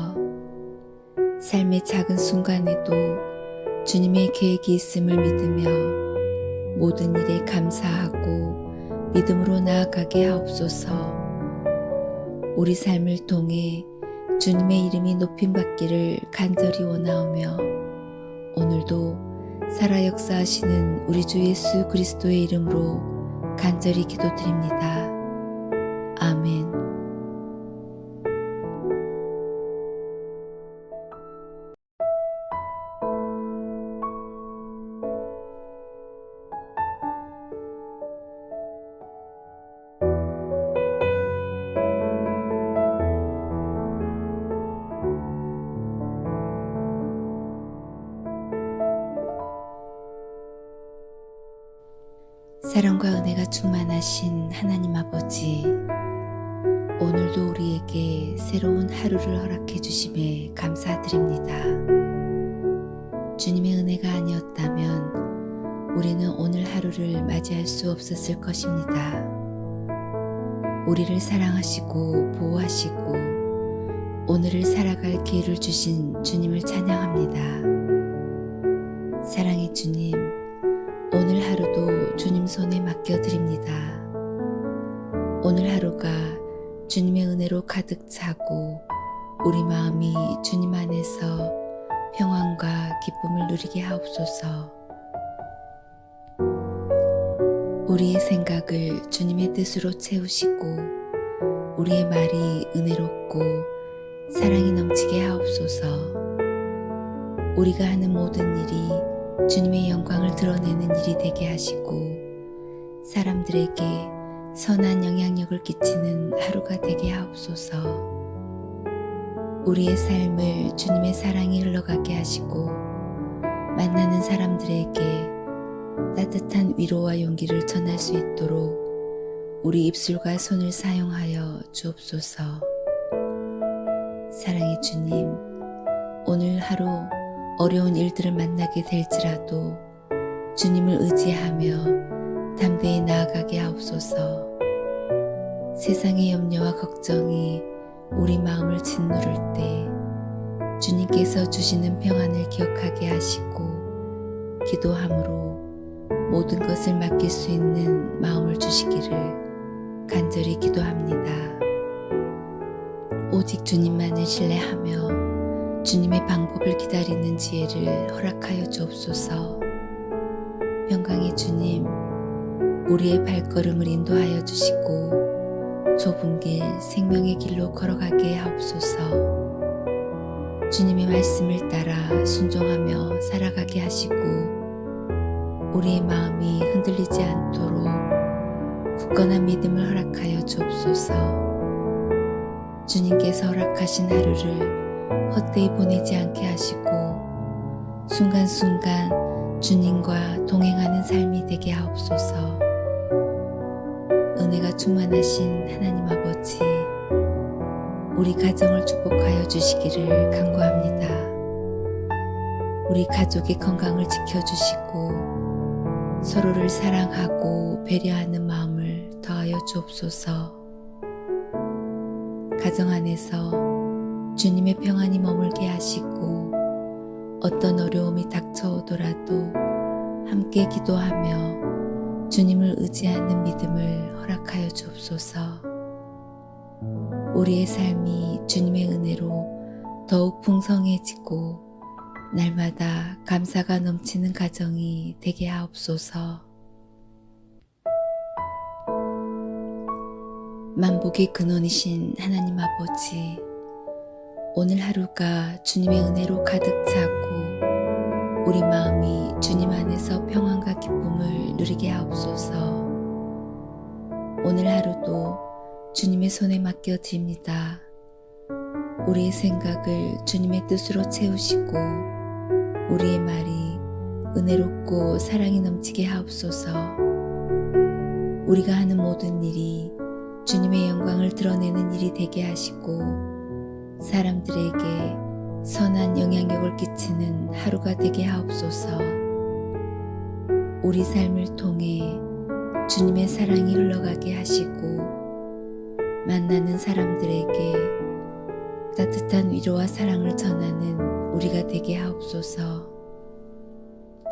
삶의 작은 순간에도 주님의 계획이 있음을 믿으며 모든 일에 감사하고 믿음으로 나아가게 하옵소서. 우리 삶을 통해 주님의 이름이 높임받기를 간절히 원하오며 오늘도 살아 역사하시는 우리 주 예수 그리스도의 이름으로 간절히 기도드립니다. 아멘. 사랑과 은혜가 충만하신 하나님 아버지, 오늘도 우리에게 새로운 하루를 허락해 주심에 감사드립니다. 주님의 은혜가 아니었다면 우리는 오늘 하루를 맞이할 수 없었을 것입니다. 우리를 사랑하시고 보호하시고 오늘을 살아갈 기회를 주신 주님을 찬양합니다. 사랑의 주님, 오늘 하루도 주님 손에 맡겨드립니다. 오늘 하루가 주님의 은혜로 가득 차고 우리 마음이 주님 안에서 평안과 기쁨을 누리게 하옵소서. 우리의 생각을 주님의 뜻으로 채우시고 우리의 말이 은혜롭고 사랑이 넘치게 하옵소서. 우리가 하는 모든 일이 주님의 영광을 드러내는 일이 되게 하시고 사람들에게 선한 영향력을 끼치는 하루가 되게 하옵소서. 우리의 삶을 주님의 사랑이 흘러가게 하시고 만나는 사람들에게 따뜻한 위로와 용기를 전할 수 있도록 우리 입술과 손을 사용하여 주옵소서. 사랑의 주님, 오늘 하루 어려운 일들을 만나게 될지라도 주님을 의지하며 담대히 나아가게 하옵소서. 세상의 염려와 걱정이 우리 마음을 짓누를 때 주님께서 주시는 평안을 기억하게 하시고 기도함으로 모든 것을 맡길 수 있는 마음을 주시기를 간절히 기도합니다. 오직 주님만을 신뢰하며 주님의 방법을 기다리는 지혜를 허락하여 주옵소서. 평강의 주님, 우리의 발걸음을 인도하여 주시고 좁은 길, 생명의 길로 걸어가게 하옵소서. 주님의 말씀을 따라 순종하며 살아가게 하시고 우리의 마음이 흔들리지 않도록 굳건한 믿음을 허락하여 주옵소서. 주님께서 허락하신 하루를 헛되이 보내지 않게 하시고 순간순간 주님과 동행하는 삶이 되게 하옵소서. 은혜가 충만하신 하나님 아버지, 우리 가정을 축복하여 주시기를 간구합니다. 우리 가족의 건강을 지켜주시고 서로를 사랑하고 배려하는 마음을 더하여 주옵소서. 가정 안에서 주님의 평안이 머물게 하시고 어떤 어려움이 닥쳐오더라도 함께 기도하며 주님을 의지하는 믿음을 허락하여 주옵소서. 우리의 삶이 주님의 은혜로 더욱 풍성해지고 날마다 감사가 넘치는 가정이 되게 하옵소서. 만복의 근원이신 하나님 아버지, 오늘 하루가 주님의 은혜로 가득 차고 우리 마음이 주님 안에서 평안과 기쁨을 누리게 하옵소서. 오늘 하루도 주님의 손에 맡겨드립니다. 우리의 생각을 주님의 뜻으로 채우시고 우리의 말이 은혜롭고 사랑이 넘치게 하옵소서. 우리가 하는 모든 일이 주님의 영광을 드러내는 일이 되게 하시고 사람들에게 선한 영향력을 끼치는 하루가 되게 하옵소서. 우리 삶을 통해 주님의 사랑이 흘러가게 하시고 만나는 사람들에게 따뜻한 위로와 사랑을 전하는 우리가 되게 하옵소서.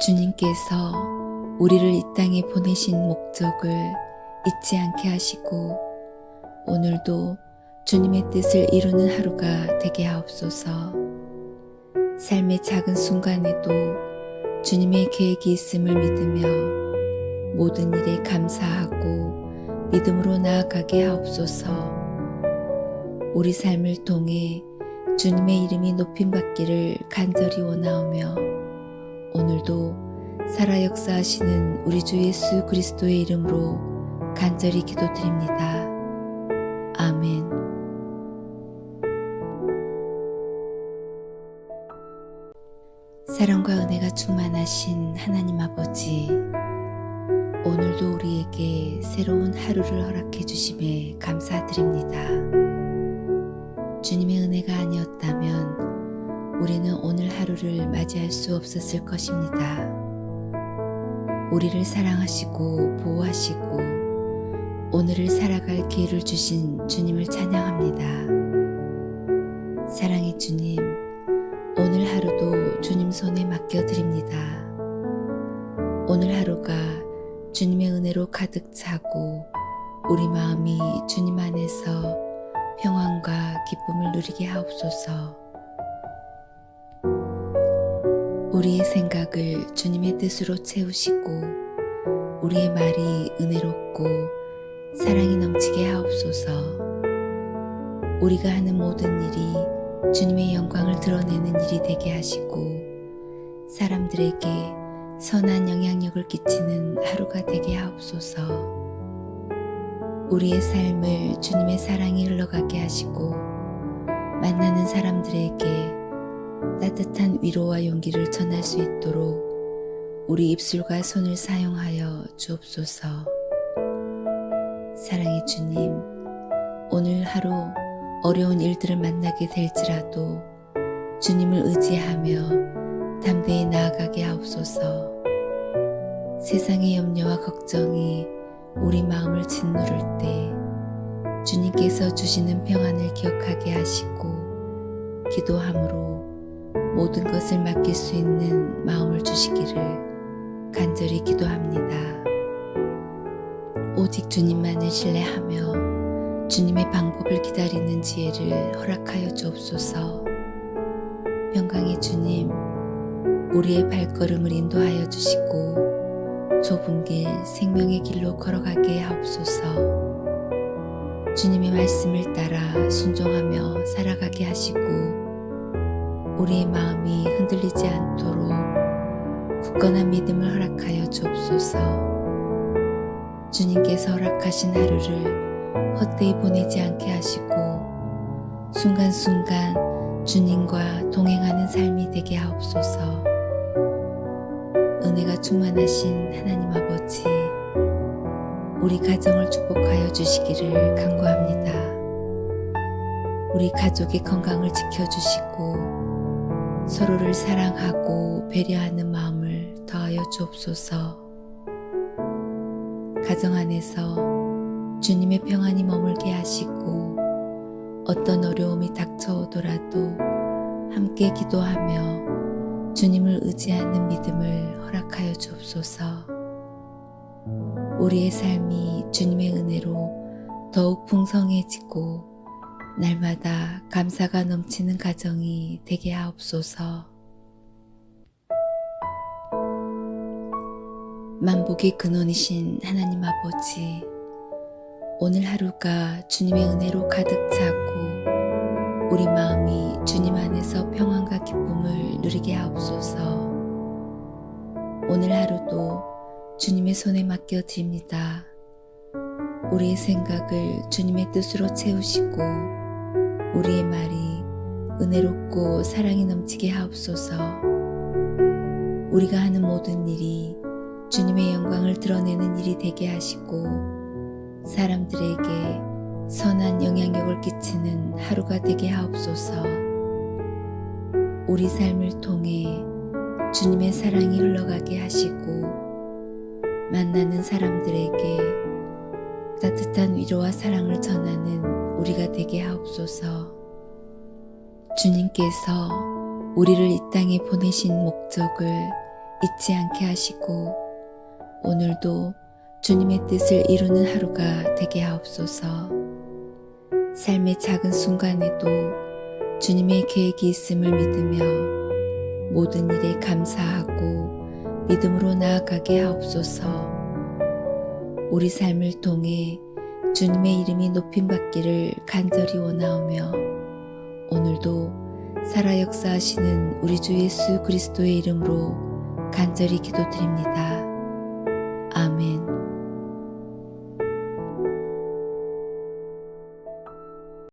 주님께서 우리를 이 땅에 보내신 목적을 잊지 않게 하시고 오늘도 주님의 뜻을 이루는 하루가 되게 하옵소서. 삶의 작은 순간에도 주님의 계획이 있음을 믿으며 모든 일에 감사하고 믿음으로 나아가게 하옵소서. 우리 삶을 통해 주님의 이름이 높임받기를 간절히 원하오며 오늘도 살아 역사하시는 우리 주 예수 그리스도의 이름으로 간절히 기도드립니다. 아멘. 사랑과 은혜가 충만하신 하나님 아버지, 오늘도 우리에게 새로운 하루를 허락해 주심에 감사드립니다. 주님의 은혜가 아니었다면 우리는 오늘 하루를 맞이할 수 없었을 것입니다. 우리를 사랑하시고 보호하시고 오늘을 살아갈 기회를 주신 주님을 찬양합니다. 사랑의 주님, 오늘 하루도 주님 손에 맡겨드립니다. 오늘 하루가 주님의 은혜로 가득 차고 우리 마음이 주님 안에서 평안과 기쁨을 누리게 하옵소서. 우리의 생각을 주님의 뜻으로 채우시고 우리의 말이 은혜롭고 사랑이 넘치게 하옵소서. 우리가 하는 모든 일이 주님의 영광을 드러내는 일이 되게 하시고 사람들에게 선한 영향력을 끼치는 하루가 되게 하옵소서. 우리의 삶을 주님의 사랑이 흘러가게 하시고 만나는 사람들에게 따뜻한 위로와 용기를 전할 수 있도록 우리 입술과 손을 사용하여 주옵소서. 사랑의 주님, 오늘 하루 어려운 일들을 만나게 될지라도 주님을 의지하며 담대히 나아가게 하옵소서. 세상의 염려와 걱정이 우리 마음을 짓누를 때 주님께서 주시는 평안을 기억하게 하시고 기도함으로 모든 것을 맡길 수 있는 마음을 주시기를 간절히 기도합니다. 오직 주님만을 신뢰하며 주님의 방법을 기다리는 지혜를 허락하여 주옵소서. 평강의 주님, 우리의 발걸음을 인도하여 주시고 좁은 길, 생명의 길로 걸어가게 하옵소서. 주님의 말씀을 따라 순종하며 살아가게 하시고 우리의 마음이 흔들리지 않도록 굳건한 믿음을 허락하여 주옵소서. 주님께서 허락하신 하루를 헛되이 보내지 않게 하시고 순간순간 주님과 동행하는 삶이 되게 하옵소서. 은혜가 충만하신 하나님 아버지, 우리 가정을 축복하여 주시기를 간구합니다. 우리 가족의 건강을 지켜주시고 서로를 사랑하고 배려하는 마음을 더하여 주옵소서. 가정 안에서 주님의 평안이 머물게 하시고 어떤 어려움이 닥쳐오더라도 함께 기도하며 주님을 의지하는 믿음을 허락하여 주옵소서. 우리의 삶이 주님의 은혜로 더욱 풍성해지고 날마다 감사가 넘치는 가정이 되게 하옵소서. 만복의 근원이신 하나님 아버지, 오늘 하루가 주님의 은혜로 가득 차고 우리 마음이 주님 안에서 평안과 기쁨을 누리게 하옵소서. 오늘 하루도 주님의 손에 맡겨드립니다. 우리의 생각을 주님의 뜻으로 채우시고 우리의 말이 은혜롭고 사랑이 넘치게 하옵소서. 우리가 하는 모든 일이 주님의 영광을 드러내는 일이 되게 하시고 사람들에게 선한 영향력을 끼치는 하루가 되게 하옵소서. 우리 삶을 통해 주님의 사랑이 흘러가게 하시고 만나는 사람들에게 따뜻한 위로와 사랑을 전하는 우리가 되게 하옵소서. 주님께서 우리를 이 땅에 보내신 목적을 잊지 않게 하시고 오늘도 주님의 뜻을 이루는 하루가 되게 하옵소서. 삶의 작은 순간에도 주님의 계획이 있음을 믿으며 모든 일에 감사하고 믿음으로 나아가게 하옵소서. 우리 삶을 통해 주님의 이름이 높임받기를 간절히 원하오며 오늘도 살아 역사하시는 우리 주 예수 그리스도의 이름으로 간절히 기도드립니다.